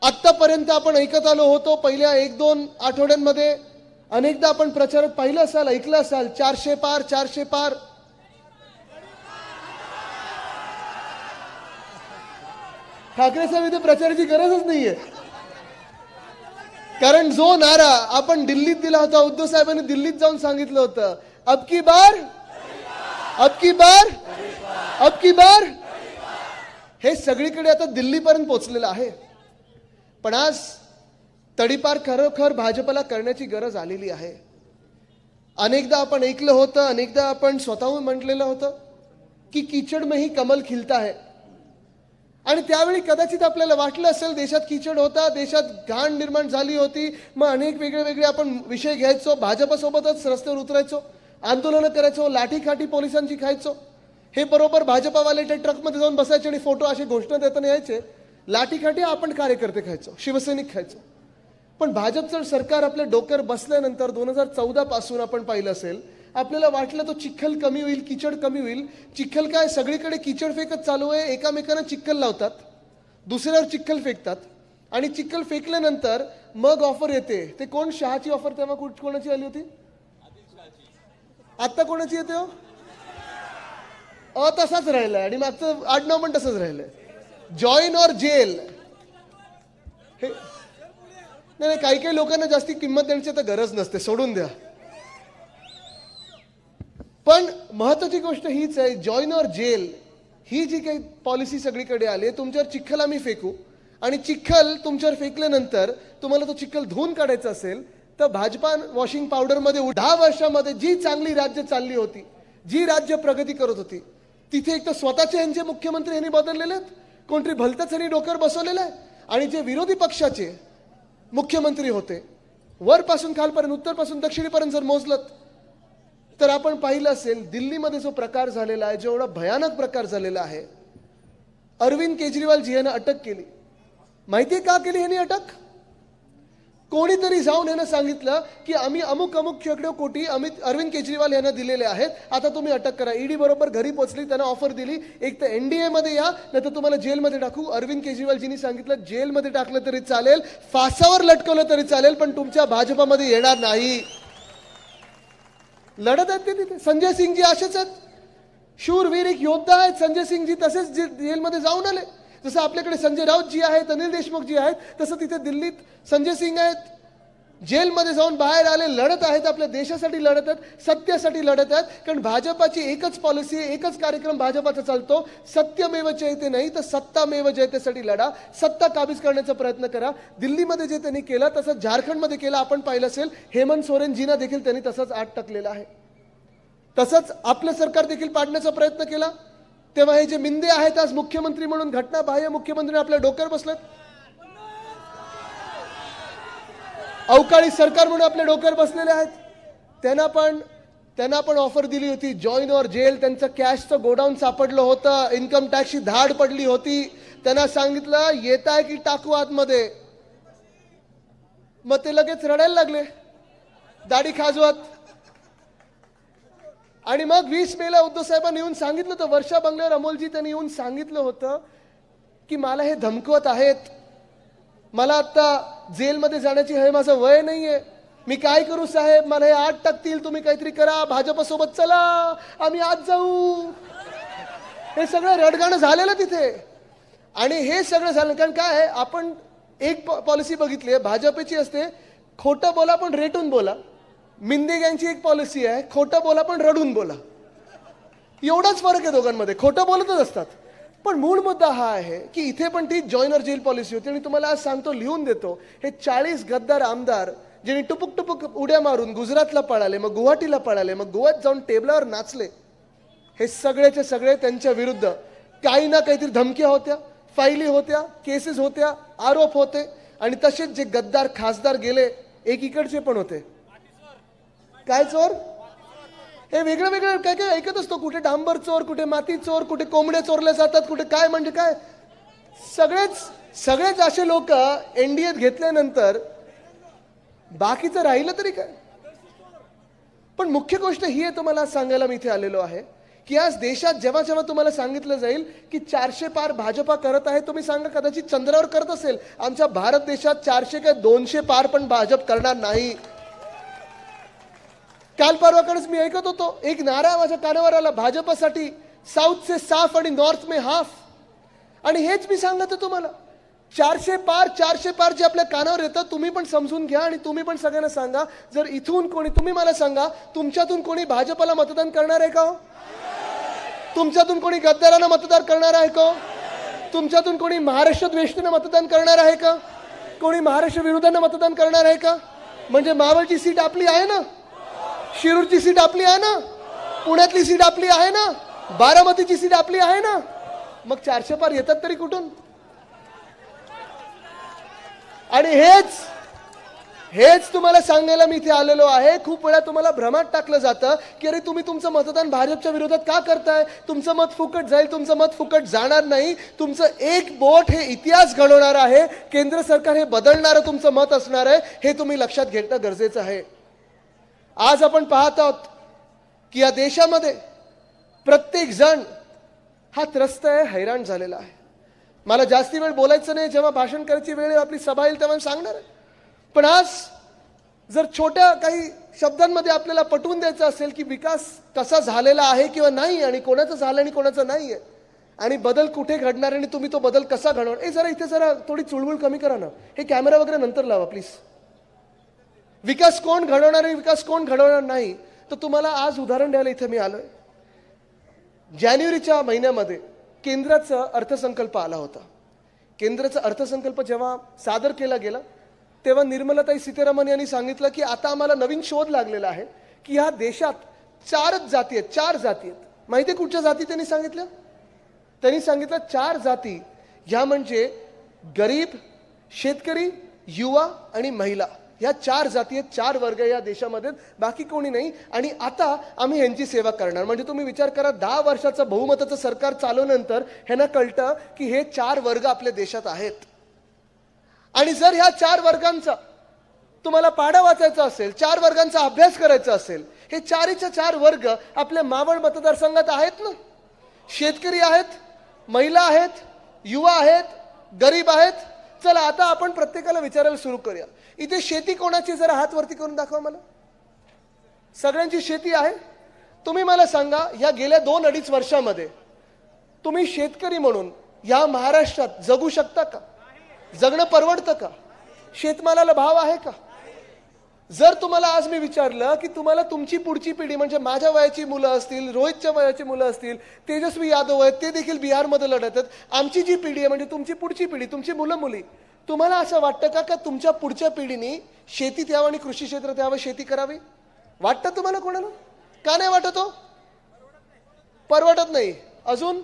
आतापर्यंत आपण ऐकत आलो होतो, पहिल्या 1-2 आठवड्यांमध्ये अनेकदा आपण प्रचार पाहिलं असाल, ऐकलं असाल, 400 पार 400 पार. ठाकरे साहेब इथे प्रचाराची गरजच नाहीये. कारण जो नारा आपण दिल्लीत दिला होता, उद्धव साहेबांनी दिल्लीत जाऊन सांगितलं होतं, अब की बार हे सगळीकडे आता दिल्लीपर्यंत पोहोचलेलं आहे. पण आज तडीपार खरोखर भाजपला करण्याची गरज आलेली आहे. अनेकदा आपण ऐकलं होतं, अनेकदा आपण स्वतःहून म्हटलेलं होतं की कीचड में ही कमल खिलता है. आणि त्यावेळी कदाचित आपल्याला वाटलं असेल देशात कीचड होता, देशात घाण निर्माण झाली होती, मग अनेक वेगळे आपण विषय घ्यायचो, भाजपसोबतच रस्त्यावर उतरायचो, आंदोलनं करायचो, लाठीकाठी पोलिसांची खायचो. हे बरोबर भाजपावाले त्या ट्रकमध्ये जाऊन बसायचे आणि फोटो असे घोषणा देताना यायचे. लाठीकाठी आपण कार्यकर्ते खायचो, शिवसैनिक खायचो. पण भाजपचं सरकार आपल्या डोक्यावर बसल्यानंतर 2014 पासून आपण पाहिलं असेल, आपल्याला वाटलं तो चिखल कमी होईल, कीचड कमी होईल. चिखल काय, सगळीकडे कीचड फेकत चालू आहे. एकामेकांना चिखल लावतात, दुसऱ्यावर चिखल फेकतात आणि चिखल फेकल्यानंतर मग ऑफर येते. ते कोण, शहाची ऑफर तेव्हा कोणाची आली होती, आता कोणाची येते हो? तसाच राहिलाय आणि मागचं आडनाव पण तसंच राहिलंय, जॉईन और जेल. हे नाही, काही लोकांना जास्ती किंमत देण्याची आता गरज नसते, सोडून द्या. पण महत्वाची गोष्ट हीच आहे, जॉईन और जेल ही जी काही पॉलिसी सगळीकडे आली, तुमच्यावर चिखल आम्ही फेकू आणि चिखल तुमच्यावर फेकल्यानंतर तुम्हाला तो चिखल धुवून काढायचा असेल तर भाजपा वॉशिंग पावडरमध्ये 10 वर्षामध्ये जी चांगली राज्य चालली होती, जी राज्य प्रगती करत होती, तिथे एक तर स्वतःचे यांचे मुख्यमंत्री यांनी बदललेले आहेत, कोणतरी भलतंच यांनी डोक्यावर बसवलेलं आहे. आणि जे विरोधी पक्षाचे मुख्यमंत्री होते, वरपासून खालपर्यंत, उत्तरपासून दक्षिणेपर्यंत जर मोजलं तर आपण पाहिलं असेल दिल्लीमध्ये जो प्रकार झालेला आहे, जेवढा भयानक प्रकार झालेला आहे. अरविंद केजरीवाल जी यांना अटक केली, माहितीये का केली यांनी अटक? कोणीतरी जाऊन यांना सांगितलं की आम्ही अमुक अमुक शेकडो कोटी अरविंद केजरीवाल यांना दिलेले आहेत, आता तुम्ही अटक करा. ईडी बरोबर घरी पोहोचली, त्यांना ऑफर दिली, एक तर NDA मध्ये या, नाही तर तुम्हाला जेलमध्ये टाकू. अरविंद केजरीवालजींनी सांगितलं जेलमध्ये टाकलं तरी चालेल, फासावर लटकवलं तरी चालेल, पण तुमच्या भाजपामध्ये येणार नाही. लढत आहेत ते तिथे. संजय सिंगजी असेच आहेत, शूरवीर एक योद्धा आहेत संजय सिंगजी, तसेच जेलमध्ये जाऊन आले. जसं आपल्याकडे संजय राऊत जी आहेत, अनिल देशमुख जी आहेत, तसं तिथे दिल्लीत संजय सिंग आहेत, जेलमध्ये जाऊन बाहेर आले, लढत आहेत, आपल्या देशासाठी लढत आहेत, सत्यासाठी लढत आहेत. कारण भाजपाची एकच पॉलिसी, एकच कार्यक्रम भाजपाचा चालतो, सत्यमेव जयते नाही तर सत्तामेव जयतेसाठी लढा, सत्ता काबीज करण्याचा प्रयत्न करा. दिल्लीमध्ये जे त्यांनी केलं तसंच झारखंडमध्ये केलं, आपण पाहिलं असेल. हेमंत सोरेनजींना देखील त्यांनी तसंच आत टाकलेलं आहे. तसंच आपलं सरकार देखील पाडण्याचा प्रयत्न केला. तेव्हा हे जे मिंदे आहेत आज मुख्यमंत्री म्हणून, घटनाबाह्य मुख्यमंत्री आपल्या डोक्यावर बसलेत, अवकाळी सरकार म्हणून आपल्या डोक्यावर बसलेले आहेत. त्यांना पण ऑफर दिली होती जॉईन ऑर जेल. त्यांचं कॅशचं गोडाऊन सापडलं होतं, इन्कम टॅक्सची धाड पडली होती. त्यांना सांगितलं येत आहे की टाकू आतमध्ये, मग ते लगेच रडायला लागले दाढी खाजवत. आणि मग 20 मेला उद्धव साहेबांनी येऊन सांगितलं होतं, वर्षा बंगल्यावर अमोलजी त्यांनी येऊन सांगितलं होतं की मला हे धमकवत आहेत, मला आता जेलमध्ये जाण्याची हे माझं वय नाहीये, मी काय करू साहेब, मला हे आत टाकतील, तुम्ही काहीतरी करा, भाजपसोबत चला, आम्ही आत जाऊ. हे सगळं रडगाणं झालेलं तिथे. आणि हे सगळं झालं कारण काय आहे, आपण एक पॉलिसी बघितली आहे भाजपची असते, खोटं बोला पण रेटून बोला. मिंदे गँगची एक पॉलिसी आहे, खोटं बोला पण रडून बोला. एवढाच फरक आहे दोघांमध्ये, खोटं बोलतच असतात. पण मूळ मुद्दा हा आहे की इथे पण ती जॉईनर जेल पॉलिसी होती. आणि तुम्हाला आज सांगतो, लिहून देतो, हे 40 गद्दार आमदार ज्यांनी टुपुक टुपुक उड्या मारून गुजरातला पळाले, मग गुवाहाटीला पळाले, मग गोव्यात जाऊन टेबलावर नाचले, हे सगळेचे सगळे त्यांच्या विरुद्ध काही ना काहीतरी धमक्या होत्या, फाईली होत्या, केसेस होत्या, आरोप होते. आणि तसेच जे गद्दार खासदार गेले, एकीकडचे पण होते. काय चोर, हे वेगळं वेगळं काय काय ऐकत असतो, कुठे डांबर चोर, कुठे माती चोर, कुठे कोंबड्या चोरल्या जातात, कुठे काय, म्हणजे काय, सगळेच असे लोक NDAत घेतल्यानंतर बाकीचं राहिलं तरी काय. पण मुख्य गोष्ट ही आहे, तुम्हाला सांगायला मी इथे आलेलो आहे की आज देशात जेव्हा जेव्हा तुम्हाला सांगितलं जाईल की 400 पार भाजपा करत आहे, तुम्ही सांगा कदाचित चंद्रावर करत असेल, आमच्या भारत देशात 400 काय 200 पार पण भाजप करणार नाही. काल परवाकडेच मी ऐकत होतो, एक नारा माझ्या कानावर आला, भाजपासाठी साऊथ से साफ आणि नॉर्थ में हाफ. आणि हेच मी सांगतो तुम्हाला, 400 पार जे आपल्या कानावर येतं, तुम्ही पण समजून घ्या आणि तुम्ही पण सगळ्यांना सांगा. जर इथून कोणी, तुम्ही मला सांगा, तुमच्यातून कोणी भाजपाला मतदान करणार आहे का? तुमच्यातून कोणी गद्दारांना मतदान करणार आहे का? तुमच्यातून कोणी महाराष्ट्र द्वेषींना मतदान करणार आहे का? कोणी महाराष्ट्र विरोधांना मतदान करणार आहे का? म्हणजे मावळची सीट आपली आहे ना, शिरूरची सीट आपली आहे ना, पुण्यातली सीट आपली आहे ना, बारामतीची सीट आपली आहे ना, मग 400 पार येतात तरी कुठून? आणि हेच तुम्हाला सांगायला मी इथे आलेलो आहे. खूप वेळा तुम्हाला भ्रमात टाकलं जातं की अरे तुम्ही तुमचं मतदान भाजपच्या विरोधात का करताय, तुमचं मत फुकट जाईल. तुमचं मत फुकट जाणार नाही. तुमचं एक वोट हे इतिहास घडवणार आहे, केंद्र सरकार हे बदलणारं तुमचं मत असणार आहे, हे तुम्ही लक्षात घेणं गरजेचं आहे. आज आपण पाहत आहोत की या देशामध्ये प्रत्येक जण हा त्रस्त आहे, हैराण झालेला आहे. मला जास्ती वेळ बोलायचं नाही, जेव्हा भाषण करायची वेळ आपली सभा येईल तेव्हा सांगणार आहे. पण आज जर छोट्या काही शब्दांमध्ये आपल्याला पटवून द्यायचं असेल की विकास कसा झालेला आहे किंवा नाही, आणि कोणाचा झाला आणि कोणाचा नाही आहे, आणि बदल कुठे घडणार आणि तुम्ही तो बदल कसा घडवणार, जरा इथे जरा थोडी चुळबुळ कमी करा ना. हे कॅमेरा वगैरे नंतर लावा प्लीज. विकास कोण घडवणार आहे, विकास कोण घडवणार नाही, तर तुम्हाला आज उदाहरण द्यायला इथे मी आलोय. जानेवारीच्या महिन्यामध्ये केंद्राचा अर्थसंकल्प आला होता. केंद्राचा अर्थसंकल्प जेव्हा सादर केला गेला तेव्हा निर्मलाताई सीतारामन यांनी सांगितलं की आता आम्हाला नवीन शोध लागलेला आहे की ह्या देशात 4 जाती आहेत. माहिती आहे कुठच्या जाती त्यांनी सांगितलं? त्यांनी सांगितलं 4 जाती, ह्या म्हणजे गरीब, शेतकरी, युवा आणि महिला. ह्या 4 जाती आहेत, 4 वर्ग या देशामध्ये, बाकी कोणी नाही. आणि आता आम्ही ह्यांची सेवा करणार. म्हणजे तुम्ही विचार करा, 10 वर्षाचं बहुमताचं सरकार चालवल्यानंतर ह्यांना कळतं की हे 4 वर्ग आपल्या देशात आहेत. आणि जर ह्या 4 वर्गांचा तुम्हाला पाढा वाचायचा असेल, 4 वर्गांचा अभ्यास करायचा असेल, हे 4च्या 4 वर्ग आपल्या मावळ मतदारसंघात आहेत ना. शेतकरी आहेत, महिला आहेत, युवा आहेत, गरीब आहेत. चला आता आपण प्रत्येकाला विचारायला सुरू करूया, इथे शेती कोणाची? जरा हात वरती करून दाखवा मला. सगळ्यांची शेती आहे? तुम्ही मला सांगा, या गेल्या 2-2.5 वर्षामध्ये तुम्ही शेतकरी म्हणून या महाराष्ट्रात जगू शकता का? जगणं परवडतं का? शेतमालाला भाव आहे का? जर तुम्हाला आज मी विचारलं की तुम्हाला तुमची पुढची पिढी म्हणजे माझ्या वयाची मुलं असतील, रोहितच्या वयाची मुलं असतील, तेजस्वी यादव आहेत, ते देखील बिहारमध्ये लढत आहेत, आमची जी पिढी आहे म्हणजे तुमची पुढची पिढी, तुमची मुलं मुली, तुम्हाला असं वाटतं का का तुमच्या पुढच्या पिढीने शेतीत यावं आणि कृषी क्षेत्रात यावं, शेती करावी? वाटतं तुम्हाला कोणाला? का नाही वाटत हो? परवडत नाही. अजून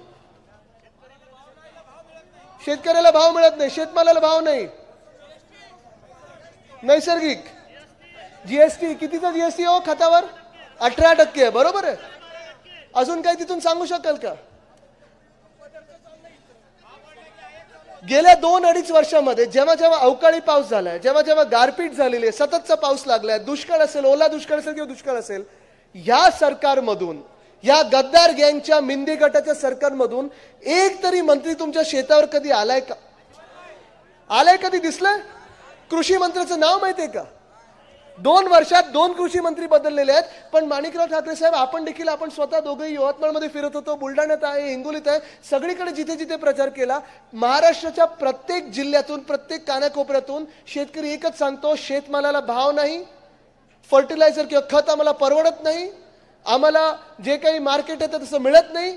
शेतकऱ्याला भाव मिळत नाही, शेतमालाला भाव नाही. नैसर्गिक जीएसटी, कितीचा जीएसटी हो खतावर? 18% आहे, बरोबर आहे. अजून काही तिथून सांगू शकाल का? गेल्या 2-2.5 वर्षामध्ये जेव्हा जेव्हा अवकाळी पाऊस झालाय, जेव्हा जेव्हा गारपीट झालेली आहे, सततचा पाऊस लागलाय, दुष्काळ असेल, ओला दुष्काळ असेल किंवा दुष्काळ असेल, या सरकारमधून, या गद्दार गँगच्या मिंदी गटाच्या सरकारमधून एक तरी मंत्री तुमच्या शेतावर कधी आलाय का? आलाय? कधी दिसलंय? कृषी मंत्र्याचं नाव माहितीये का? 2 वर्षात 2 कृषी मंत्री बदललेले आहेत. पण माणिकराव ठाकरे साहेब, आपण देखील, आपण स्वतः दोघेही यवतमाळमध्ये फिरत होतो, बुलढाण्यात आहे, हिंगोलीत आहे, सगळीकडे जिथे जिथे प्रचार केला. महाराष्ट्राच्या प्रत्येक जिल्ह्यातून, प्रत्येक कानाकोपऱ्यातून शेतकरी एकच सांगतो, शेतमालाला भाव नाही, फर्टिलायझर किंवा खत आम्हाला परवडत नाही, आम्हाला जे काही मार्केट आहे तसं मिळत नाही.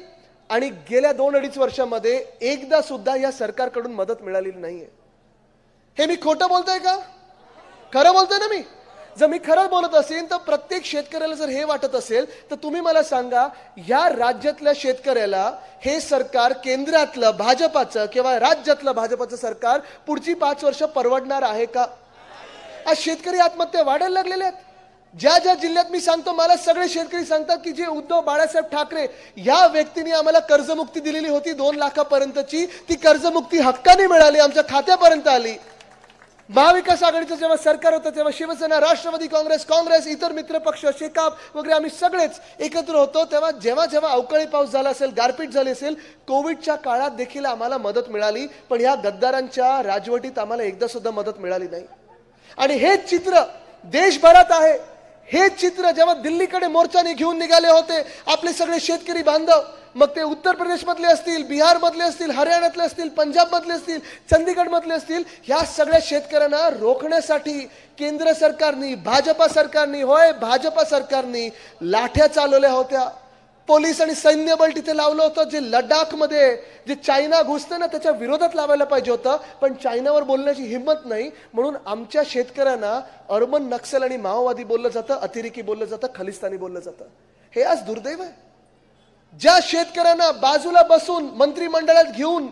आणि गेल्या 2-2.5 वर्षामध्ये एकदा सुद्धा या सरकारकडून मदत मिळालेली नाहीये. हे मी खोटं बोलतोय का? खरं बोलतोय ना मी? जर मी खरं बोलत असेल तर प्रत्येक शेतकऱ्याला जर हे वाटत असेल तर तुम्ही मला सांगा, या राज्यातल्या शेतकऱ्याला हे सरकार, केंद्रातलं भाजपाचं किंवा राज्यातलं भाजपाचं सरकार पुढची 5 वर्ष परवडणार आहे का? आज शेतकरी आत्महत्या वाढायला लागलेल्या आहेत. ज्या ज्या जिल्ह्यात मी सांगतो, मला सगळे शेतकरी सांगतात की जे उद्धव बाळासाहेब ठाकरे या व्यक्तीने आम्हाला कर्जमुक्ती दिलेली होती 2 लाखापर्यंतची, ती कर्जमुक्ती हक्काने मिळाली, आमच्या खात्यापर्यंत आली. महाविकास आघाडीचं जेव्हा सरकार होतं तेव्हा शिवसेना, राष्ट्रवादी काँग्रेस, इतर मित्र पक्ष, शेकाप वगैरे आम्ही सगळेच एकत्र होतो. तेव्हा जेव्हा जेव्हा अवकाळी पाऊस झाला असेल, गारपीट झाली असेल, कोविडच्या काळात देखील आम्हाला मदत मिळाली. पण या गद्दारांच्या राजवटीत आम्हाला एकदा सुद्धा मदत मिळाली नाही. आणि हेच चित्र देशभरात आहे. हे चित्र जेव्हा दिल्लीकडे मोर्चाने घेऊन निघाले होते आपले सगळे शेतकरी बांधव, मग ते उत्तर प्रदेश मधले असतील, बिहार मधले असतील, हरियाणातले असतील, पंजाब मधले असतील, चंदीगड मधले असतील, ह्या सगळ्या शेतकऱ्यांना रोखण्यासाठी केंद्र सरकारने, भाजपा सरकारने लाठ्या चालवल्या होत्या. पोलीस आणि सैन्य बल तिथे लावलं होतं. जे लडाखमध्ये जे चायना घुसतं ना, त्याच्या विरोधात लावायला पाहिजे होतं, पण चायनावर बोलण्याची हिंमत नाही. म्हणून आमच्या शेतकऱ्यांना अर्बन नक्सल आणि माओवादी बोललं जातं, अतिरेकी बोललं जातं, खलिस्तानी बोललं जातं. हे आज दुर्दैव आहे. ज्या शेतकऱ्यांना बाजूला बसून मंत्रिमंडळात घेऊन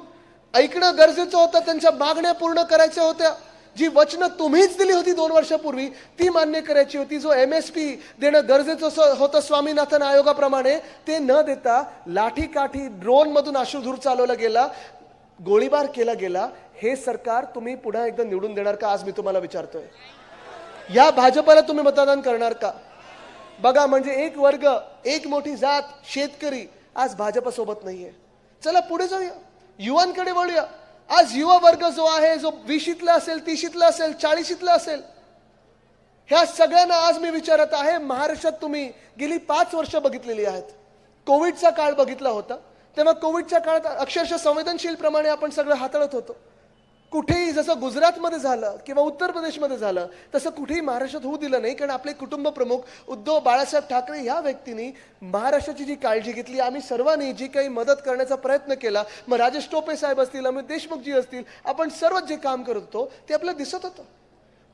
ऐकणं गरजेचं होतं, त्यांच्या मागण्या पूर्ण करायच्या होत्या, जी वचनं तुम्हीच दिली होती 2 वर्षापूर्वी ती मान्य करायची होती, जो MSP देणं गरजेचं होतं स्वामीनाथन आयोगाप्रमाणे, ते न देता लाठीकाठी, ड्रोन मधून अश्रुधूर चालवला गेला, गोळीबार केला गेला. हे सरकार तुम्ही पुन्हा एकदा निवडून देणार का? आज मी तुम्हाला विचारतोय. या भाजपाला तुम्ही मतदान करणार का? बघा, म्हणजे एक वर्ग, एक मोठी जात, शेतकरी आज भाजपासोबत नाहीये. चला पुढे जाऊया, युवांकडे वळूया. आज युवा वर्ग जो आहे, जो 20ला असेल, 30ला असेल, 40ला असेल, ह्या सगळ्यांना आज मी विचारत आहे, महाराष्ट्रात तुम्ही गेली 5 वर्ष बघितलेली आहेत. कोविडचा काळ बघितला होता, तेव्हा कोविडच्या काळात अक्षरशः संवेदनशील प्रमाणे आपण सगळं हाताळत होतो. कुठेही जसं गुजरातमध्ये झालं किंवा उत्तर प्रदेशमध्ये झालं तसं कुठेही महाराष्ट्रात होऊ दिलं नाही. कारण आपले कुटुंब प्रमुख उद्धव बाळासाहेब ठाकरे या व्यक्तींनी महाराष्ट्राची जी काळजी घेतली, आम्ही सर्वांनी जी काही मदत करण्याचा प्रयत्न केला, मग राजेश टोपे साहेब असतील, अमित देशमुखजी असतील, आपण सर्वच जे काम करत होतो ते आपल्याला दिसत होतं.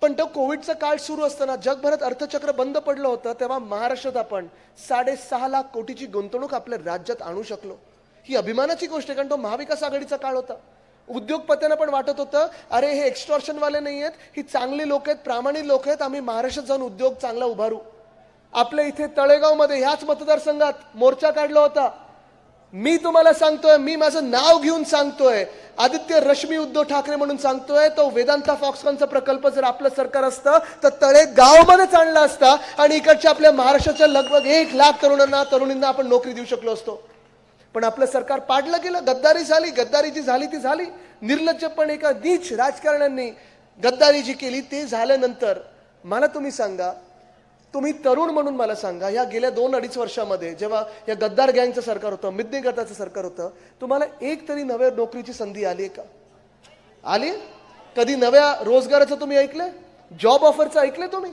पण तो कोविडचा काळ सुरू असताना जगभरात अर्थचक्र बंद पडलं होतं, तेव्हा महाराष्ट्रात आपण 6.5 लाख कोटीची गुंतवणूक आपल्या राज्यात आणू शकलो. ही अभिमानाची गोष्ट आहे, कारण तो महाविकास आघाडीचा काळ होता. उद्योगपत्यांना पण वाटत होतं, अरे हे एक्स्टॉर्शनवाले नाही आहेत, ही चांगली लोक आहेत, प्रामाणिक लोक आहेत, आम्ही महाराष्ट्रात जाऊन उद्योग चांगला उभारू. आपल्या इथे तळेगावमध्ये ह्याच मतदारसंघात मोर्चा काढला होता. मी तुम्हाला सांगतोय, मी माझं नाव घेऊन सांगतोय, आदित्य रश्मी उद्धव ठाकरे म्हणून सांगतोय, तो वेदांता फॉक्सकॉनचा प्रकल्प जर आपलं सरकार असतं तर तळेगावमध्येच आणला असता आणि इकडच्या आपल्या महाराष्ट्राच्या लगभग 1 लाख तरुणींना आपण नोकरी देऊ शकलो असतो. पण आपलं सरकार पाडलं गेलं. गद्दारी झाली. गद्दारी जी झाली ती झाली. निर्लज्जपणे एका नीच राजकारण्यांनी गद्दारी जी केली ते झाल्यानंतर मला तुम्ही सांगा, तुम्ही तरुण म्हणून मला सांगा, या गेल्या 2-2.5 वर्षामध्ये जेव्हा या गद्दार गँगचं सरकार होतं, मिदनी गटाचं सरकार होतं, तुम्हाला एक तरी नव्या नोकरीची संधी आली आहे का? आली? कधी नव्या रोजगाराचं तुम्ही ऐकलंय? जॉब ऑफरचं ऐकलंय तुम्ही?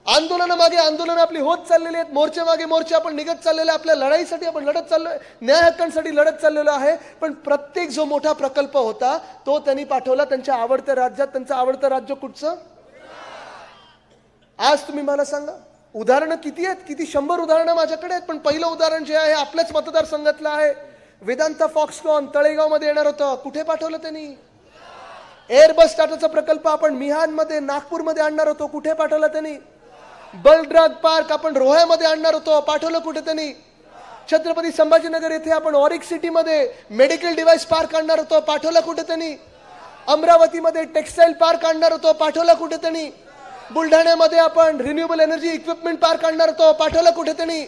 आंदोलनामागे आंदोलन आपली होत चाललेली आहेत. मोर्चे मागे मोर्चे आपण निघत चाललेले, आपल्या लढाईसाठी आपण लढत चाललोय, न्याय हक्कांसाठी लढत चाललेलो आहे. पण प्रत्येक जो मोठा प्रकल्प होता तो त्यांनी पाठवला त्यांच्या आवडत्या राज्यात. त्यांचं आवडतं राज्य कुठचं? आज तुम्ही मला सांगा, उदाहरणं किती आहेत? किती 100 उदाहरणं माझ्याकडे आहेत. पण पहिलं उदाहरण जे आहे आपल्याच मतदारसंघातलं आहे. वेदांता फॉक्सकॉन तळेगावमध्ये येणार होतं, कुठे पाठवलं त्यांनी? एअरबस टाटाचा प्रकल्प आपण मिहानमध्ये नागपूरमध्ये आणणार होतो, कुठे पाठवला त्यांनी? बलड्राग पार्क आपण रोह्यामध्ये आणणार होतो, पाठवलं कुठे त्यांनी? छत्रपती संभाजीनगर येथे आपण ऑरिक सिटीमध्ये मेडिकल डिव्हाइस पार्क आणणार होतो, पाठवलं कुठे त्यांनी? अमरावतीमध्ये टेक्सटाईल पार्क आणणार होतो, पाठवलं कुठे त्यांनी? बुलढाण्यामध्ये आपण रिन्युएबल एनर्जी इक्विपमेंट पार्क आणणार होतो, पाठवलं कुठे त्यांनी?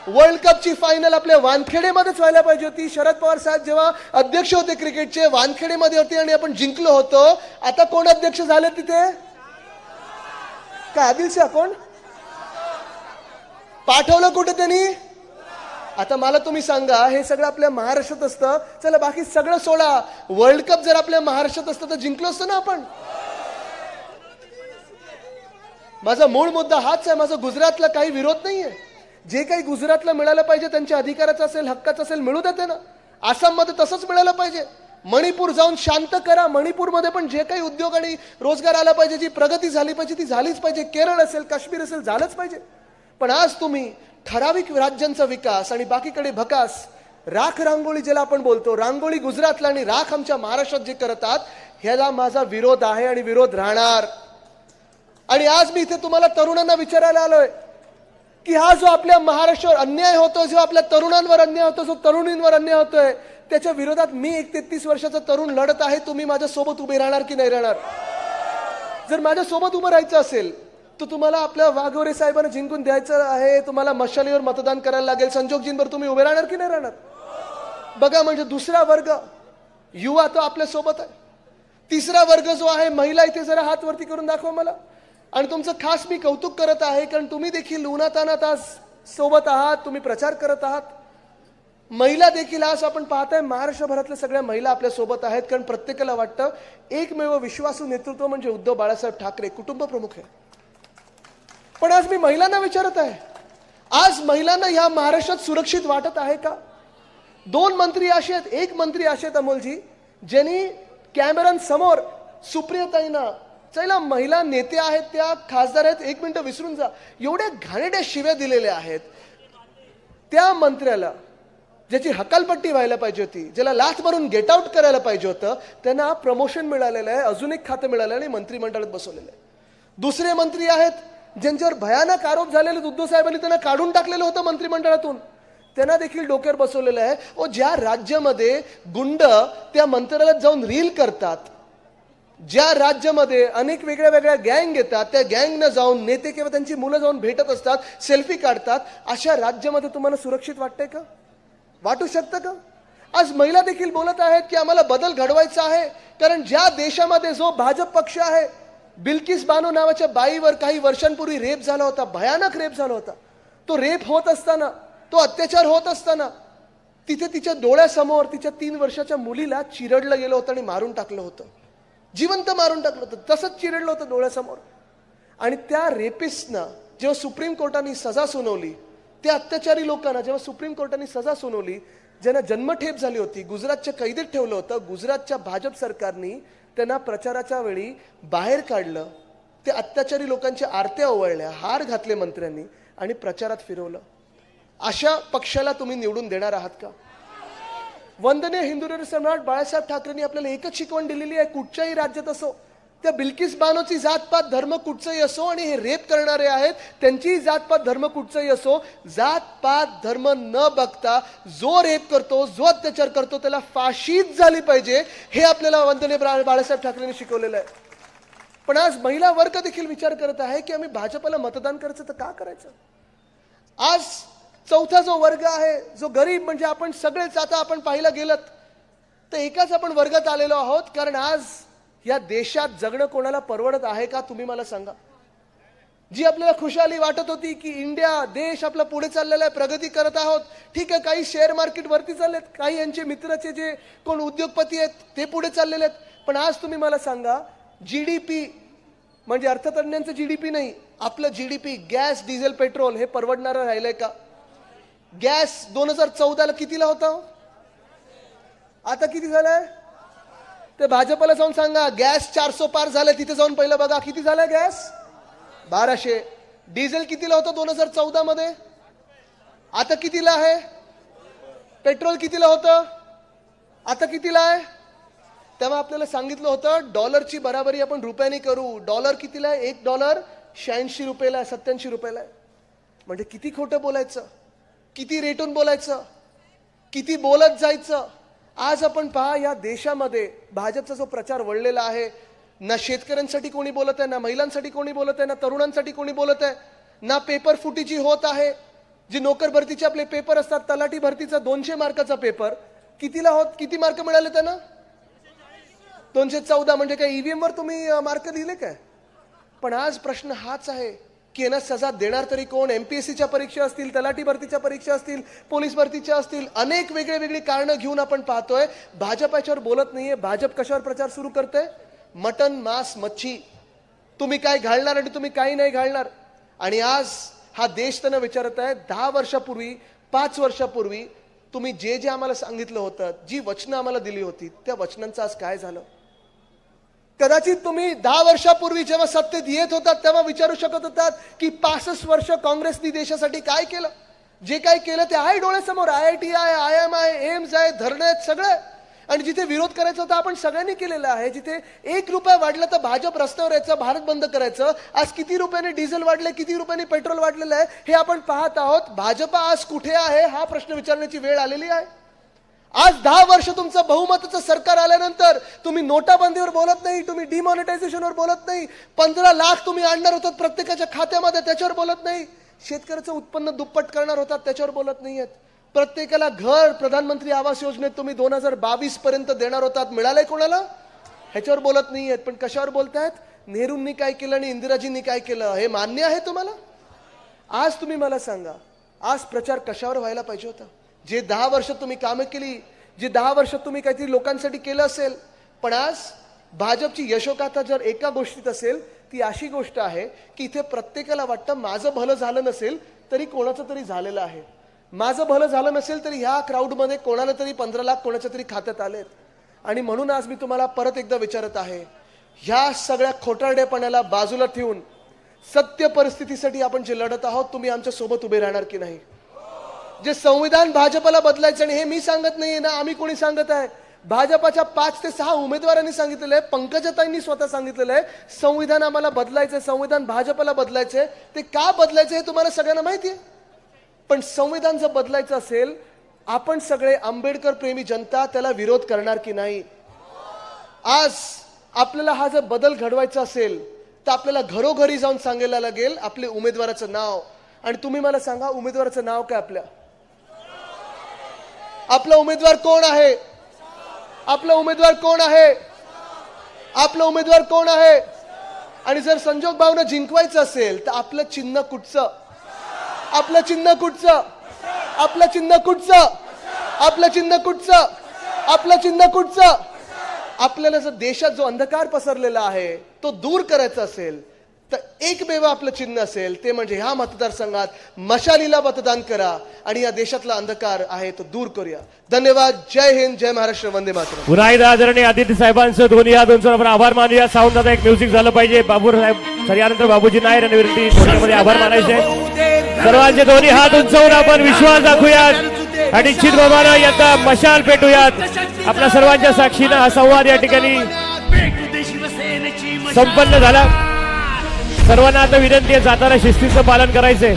वर्ल्ड कपची फायनल आपल्या वानखेडेमध्येच व्हायला पाहिजे होती. शरद पवार साहेब जेव्हा अध्यक्ष होते क्रिकेटचे, वानखेडेमध्ये होते आणि आपण जिंकलो होतो. आता कोण अध्यक्ष झाले तिथे? काय आदिल शाह? कोण पाठवलं कुठे त्यांनी? आता मला तुम्ही सांगा, हे सगळं आपल्या महाराष्ट्रात असतं, चला बाकी सगळं सोडा, वर्ल्ड कप जर आपल्या महाराष्ट्रात असतं तर जिंकलो असतो ना आपण. माझा मूळ मुद्दा हाच आहे. माझा गुजरातला काही विरोध नाहीये. जे काही गुजरातला मिळालं पाहिजे त्यांच्या अधिकाराचं असेल, हक्काचं असेल, मिळू देते ना. आसाममध्ये तसंच मिळालं पाहिजे. मणिपूर जाऊन शांत करा. मणिपूरमध्ये पण जे काही उद्योग आणि रोजगार आला पाहिजे, जी प्रगती झाली पाहिजे ती झालीच पाहिजे. केरळ असेल, काश्मीर असेल, झालंच पाहिजे. पण आज तुम्ही ठराविक राज्यांचा विकास आणि बाकीकडे भकास, राख रांगोळी ज्याला आपण बोलतो, रांगोळी गुजरातला आणि राख आमच्या महाराष्ट्रात जे करतात, ह्याला माझा विरोध आहे आणि विरोध राहणार. आणि आज मी इथे तुम्हाला तरुणांना विचारायला आलोय की हा जो आपल्या महाराष्ट्रावर अन्याय होतो, जो आपल्या तरुणांवर अन्याय होतो, जो तरुणींवर अन्याय होतोय, त्याच्या विरोधात मी एक 33 वर्षाचा तरुण लढत आहे. तुम्ही माझ्या सोबत उभे राहणार की नाही राहणार? जर माझ्या सोबत उभं राहायचं असेल तर तुम्हाला आपल्या वाघोरे साहेबांना जिंकून द्यायचं आहे. तुम्हाला मशालीवर मतदान करायला लागेल. संजोगजींवर तुम्ही उभे राहणार की नाही राहणार? बघा, म्हणजे दुसरा वर्ग युवा तो आपल्या सोबत आहे. तिसरा वर्ग जो आहे महिला, इथे जरा हात वरती करून दाखवा मला. आणि तुमचं खास मी कौतुक करत आहे, कारण तुम्ही देखील उन्हातानात आज सोबत आहात, तुम्ही प्रचार करत आहात. महिला देखील आज आपण पाहताय महाराष्ट्रभरातल्या सगळ्या महिला आपल्या सोबत आहेत, कारण प्रत्येकाला वाटतं एकमेव विश्वासू नेतृत्व म्हणजे उद्धव बाळासाहेब ठाकरे कुटुंब प्रमुख आहे. पण आज मी महिलांना विचारत आहे, आज महिलांना ह्या महाराष्ट्रात सुरक्षित वाटत आहे का? 2 मंत्री असे आहेत, एक मंत्री असे आहेत अमोलजी, ज्यांनी कॅमेऱ्यांसमोर सुप्रियाताईंना, चला महिला नेते आहेत, त्या खासदार आहेत, 1 मिनिट विसरून जा, एवढ्या घाणेरड्या शिव्या दिलेल्या आहेत. त्या मंत्र्याला ज्याची हकालपट्टी व्हायला पाहिजे होती, ज्याला लाथ मारून गेट आउट करायला पाहिजे होतं, त्यांना प्रमोशन मिळालेलं आहे, अजून एक खातं मिळालं आणि मंत्रिमंडळात बसवलेलं आहे. दुसरे मंत्री आहेत ज्यांच्यावर भयानक आरोप झालेले, उद्धव साहेबांनी त्यांना काढून टाकलेलं होतं मंत्रिमंडळातून, त्यांना देखील डोक्यावर बसवलेलं आहे. ओ, ज्या राज्यामध्ये गुंड त्या मंत्र्याला जाऊन रील करतात, ज्या राज्यामध्ये अनेक वेगळ्या वेगळ्या गँग येतात, त्या गँगनं जाऊन नेते किंवा त्यांची मुलं जाऊन भेटत असतात, सेल्फी काढतात, अशा राज्यामध्ये तुम्हाला सुरक्षित वाटतंय का? वाटू शकतं का? आज महिला देखील बोलत आहेत की आम्हाला बदल घडवायचा आहे, कारण ज्या देशामध्ये जो भाजप पक्ष आहे, बिल्किस बानो नावाच्या बाईवर काही वर्षांपूर्वी रेप झाला होता, भयानक रेप झाला होता. तो रेप होत असताना, तो अत्याचार होत असताना तिथे तिच्या डोळ्यासमोर तिच्या 3 वर्षाच्या मुलीला चिरडलं गेलं होतं आणि मारून टाकलं होतं, जिवंत मारून टाकलं होतं, तसंच चिरडलं होतं डोळ्यासमोर. आणि त्या रेपिस्टना जेव्हा सुप्रीम कोर्टाने सजा सुनावली, त्या अत्याचारी लोकांना जेव्हा सुप्रीम कोर्टाने सजा सुनावली, ज्यांना जन्मठेप झाली होती, गुजरातच्या कैदेत ठेवलं होतं, गुजरातच्या भाजप सरकारने त्यांना प्रचाराच्या वेळी बाहेर काढलं. त्या अत्याचारी लोकांच्या आरत्या ओवाळल्या, हार घातले मंत्र्यांनी आणि प्रचारात फिरवलं. अशा पक्षाला तुम्ही निवडून देणार आहात का? वंदनीय हिंदुराष्ट्र सम्राट बाळासाहेब ठाकरेंनी आपल्याला एकच शिकवण दिलेली आहे, कुठच्याही राज्यात असो, त्या बिल्किस बानोची जातपात धर्म कुठचंही असो आणि हे रेप करणारे आहेत त्यांची जातपात धर्म कुठचंही असो, जातपात धर्म न बघता जो रेप करतो, जो अत्याचार करतो त्याला फाशीच झाली पाहिजे, हे आपल्याला वंदनीय बाळासाहेब ठाकरेंनी शिकवलेलं आहे. पण आज महिला वर्ग देखील विचार करत आहे की आम्ही भाजपला मतदान करायचं तर का करायचं. आज चौथा जो वर्ग आहे, जो गरीब, म्हणजे आपण सगळेच आता आपण पाहिलं गेलं तर एकाच आपण वर्गात आलेलो आहोत. कारण आज या देशात जगणं कोणाला परवडत आहे का तुम्ही मला सांगा. जी आपल्याला खुशाली वाटत होती की इंडिया देश आपला पुढे चाललेला आहे, प्रगती करत आहोत, ठीक आहे, काही शेअर मार्केट वरती चाललेत, काही यांचे मित्राचे जे कोण उद्योगपती आहेत ते पुढे चाललेले आहेत. पण आज तुम्ही मला सांगा, जीडीपी म्हणजे अर्थतज्ञांचं जीडीपी नाही, आपलं जीडीपी, गॅस, डिझेल, पेट्रोल हे परवडणारं राहिलंय का. गॅस 2014ला कितीला होता, आता किती झालाय ते भाजपला जाऊन सांगा. गॅस 400 पार झाले, तिथे जाऊन पहिलं बघा किती झालं गॅस, 1200. डिझेल कितीला होतं 2014 मध्ये, आता कितीला आहे. पेट्रोल कितीला होतं, आता कितीला आहे. तेव्हा आपल्याला सांगितलं होतं डॉलरची बराबरी आपण रुपयाने करू. डॉलर कितीला आहे, $1 86 रुपयाला आहे, 87 रुपयाला आहे. म्हणजे किती खोटं बोलायचं, किती रेटून बोलायचं, किती बोलत जायचं. आज आपण पहा या देशामध्ये भाजपचा जो प्रचार वळलेला आहे, ना शेतकऱ्यांसाठी कोणी बोलत आहे, ना महिलांसाठी कोणी बोलत आहे, ना तरुणांसाठी कोणी बोलत आहे, ना पेपर फुटीची होत आहे. जी नोकर भरतीचे आपले पेपर असतात, तलाठी भरतीचा 200 मार्काचा पेपर कितीला होत, किती मार्क मिळाले त्यांना, 214. म्हणजे काय ईव्हीएम वर तुम्ही मार्क दिले काय. पण आज प्रश्न हाच आहे की यांना सजा देणार तरी कोण. एमपीएससीच्या परीक्षा असतील, तलाठी भरतीच्या परीक्षा असतील, पोलीस भरतीच्या असतील, अनेक वेगळी कारणं घेऊन आपण पाहतोय भाजप याच्यावर बोलत नाहीये. भाजप कशावर प्रचार सुरू करते, मटन, मांस, मच्छी, तुम्ही काय घालणार आणि तुम्ही काही नाही घालणार. आणि आज हा देश त्यांना विचारत आहे 10 वर्षापूर्वी, 5 वर्षापूर्वी तुम्ही जे जे आम्हाला सांगितलं होतं, जी वचनं आम्हाला दिली होती, त्या वचनांचं आज काय झालं. कदाचित तुम्ही 10 वर्षापूर्वी जेव्हा सत्तेत येत होतात तेव्हा विचारू शकत होतात की 65 वर्ष काँग्रेसनी देशासाठी काय केलं. जे काय केलं ते आहे डोळ्यासमोर. IIT आहे, IMI, एम्स आहे, धरणे आहेत, सगळे. आणि जिथे विरोध करायचा होता आपण सगळ्यांनी केलेला आहे. जिथे 1 रुपया वाढला तर भाजप रस्त्यावर यायचं, भारत बंद करायचं. आज किती रुपयाने डिझेल वाढले, किती रुपयाने पेट्रोल वाढलेलं आहे हे आपण पाहत आहोत. भाजप आज कुठे आहे हा प्रश्न विचारण्याची वेळ आलेली आहे. आज 10 वर्ष तुमचं बहुमताचं सरकार आल्यानंतर तुम्ही नोटाबंदीवर बोलत नाही, तुम्ही डिमॉनिटायझेशनवर बोलत नाही, 15 लाख तुम्ही आणणार होतात प्रत्येकाच्या खात्यामध्ये त्याच्यावर बोलत नाही, शेतकऱ्याचं उत्पन्न दुप्पट करणार होतात त्याच्यावर बोलत नाहीयेत, प्रत्येकाला घर, प्रधानमंत्री आवास योजनेत तुम्ही 2022 पर्यंत देणार होतात, मिळालंय कोणाला ह्याच्यावर बोलत नाहीयेत. पण कशावर बोलतायत, नेहरूंनी काय केलं आणि इंदिराजींनी काय केलं हे मान्य आहे तुम्हाला. आज तुम्ही मला सांगा, आज प्रचार कशावर व्हायला पाहिजे होता. जे 10 वर्ष तुम्ही कामं केली, जे 10 वर्ष तुम्ही काहीतरी लोकांसाठी केलं असेल. पण आज भाजपची यशोगाथा जर एका गोष्टीत असेल ती अशी गोष्ट आहे की इथे प्रत्येकाला वाटतं माझं भलं झालं नसेल तरी कोणाचं तरी झालेलं आहे, माझं भलं झालं नसेल तरी ह्या क्राऊडमध्ये कोणाला तरी 15 लाख कोणाच्या तरी खात्यात आलेत. आणि म्हणून आज मी तुम्हाला परत एकदा विचारत आहे, ह्या सगळ्या खोटारडेपणाला बाजूला ठेवून सत्य परिस्थितीसाठी आपण जे लढत आहोत तुम्ही आमच्या सोबत उभे राहणार की नाही. जे संविधान भाजपला बदलायचं, आणि हे मी सांगत नाहीये ना, आम्ही कोणी सांगत आहे, भाजपाच्या 5 ते 6 उमेदवारांनी सांगितलेलं आहे, पंकजाताईंनी स्वतः सांगितलेलं आहे संविधान आम्हाला बदलायचंय, संविधान भाजपला बदलायचंय. ते का बदलायचं हे तुम्हाला सगळ्यांना माहिती आहे. पण संविधान जर बदलायचं असेल, आपण सगळे आंबेडकर प्रेमी जनता त्याला विरोध करणार की नाही. आज आपल्याला हा जर बदल घडवायचा असेल तर आपल्याला घरोघरी जाऊन सांगायला लागेल आपले उमेदवाराचं नाव. आणि तुम्ही मला सांगा उमेदवाराचं नाव काय, आपला उमेदवार कोण आहे, आपला उमेदवार कोण आहे, आपला उमेदवार कोण आहे. आणि जर संजोग भावना जिंकवायचं असेल तर आपलं चिन्ह कुठचं, आपलं चिन्ह कुठचं, आपलं चिन्ह कुठचं, आपलं चिन्ह कुठचं, आपलं चिन्ह कुठचं. आपल्याला जर देशात जो अंधकार पसरलेला आहे तो दूर करायचा असेल तर एकमेव आपलं चिन्ह असेल ते म्हणजे ह्या मतदारसंघात मशालीला मतदान करा आणि या देशातला अंधकार आहे तो दूर करूया. धन्यवाद. जय हिंद, जय महाराष्ट्र, वंदे मातरम. पुन्हा एकदा आदरणीय आदित्य साहेबांचं दोन्ही हातांचा आपण आभार मानूया. साऊंडचा एक म्युझिक झालं पाहिजे. बाबू साहेब सर बाबूजी नायर आणि विनंती थोडक्यामध्ये आभार मानायचे. सर्वांचे दोन्ही हात उंचावून आपण विश्वास दाखवूयात आणि चितबाबांना यंदा मशाल पेटूयात. आपल्या सर्वांच्या साक्षीनं हा संवाद या ठिकाणी संपन्न झाला। सर्वांना आता विनंती आहे, जाताना शिस्तीचं पालन करायचंय।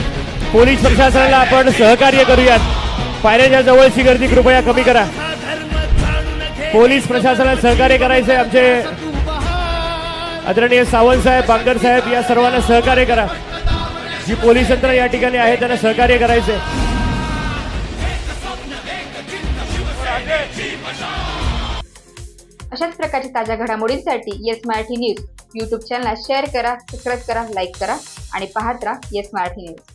पोलीस प्रशासनाला आपण सहकार्य करूयात। पायऱ्याच्या जवळची गर्दी कृपया कमी करा। पोलीस प्रशासनाला सहकार्य करायचंय। आमचे आदरणीय सावंत साहेब, बांगर साहेब या सर्वांना सहकार्य करा। जी पोलीस यंत्रणा या ठिकाणी आहे त्यांना सहकार्य करायचंय। अशाच प्रकारच्या ताज्या घडामोडींसाठी येस मराठी न्यूज यूट्यूब चॅनलला शेअर करा, सबस्क्राईब करा, लाईक करा आणि पाहत राहा येस मराठी न्यूज।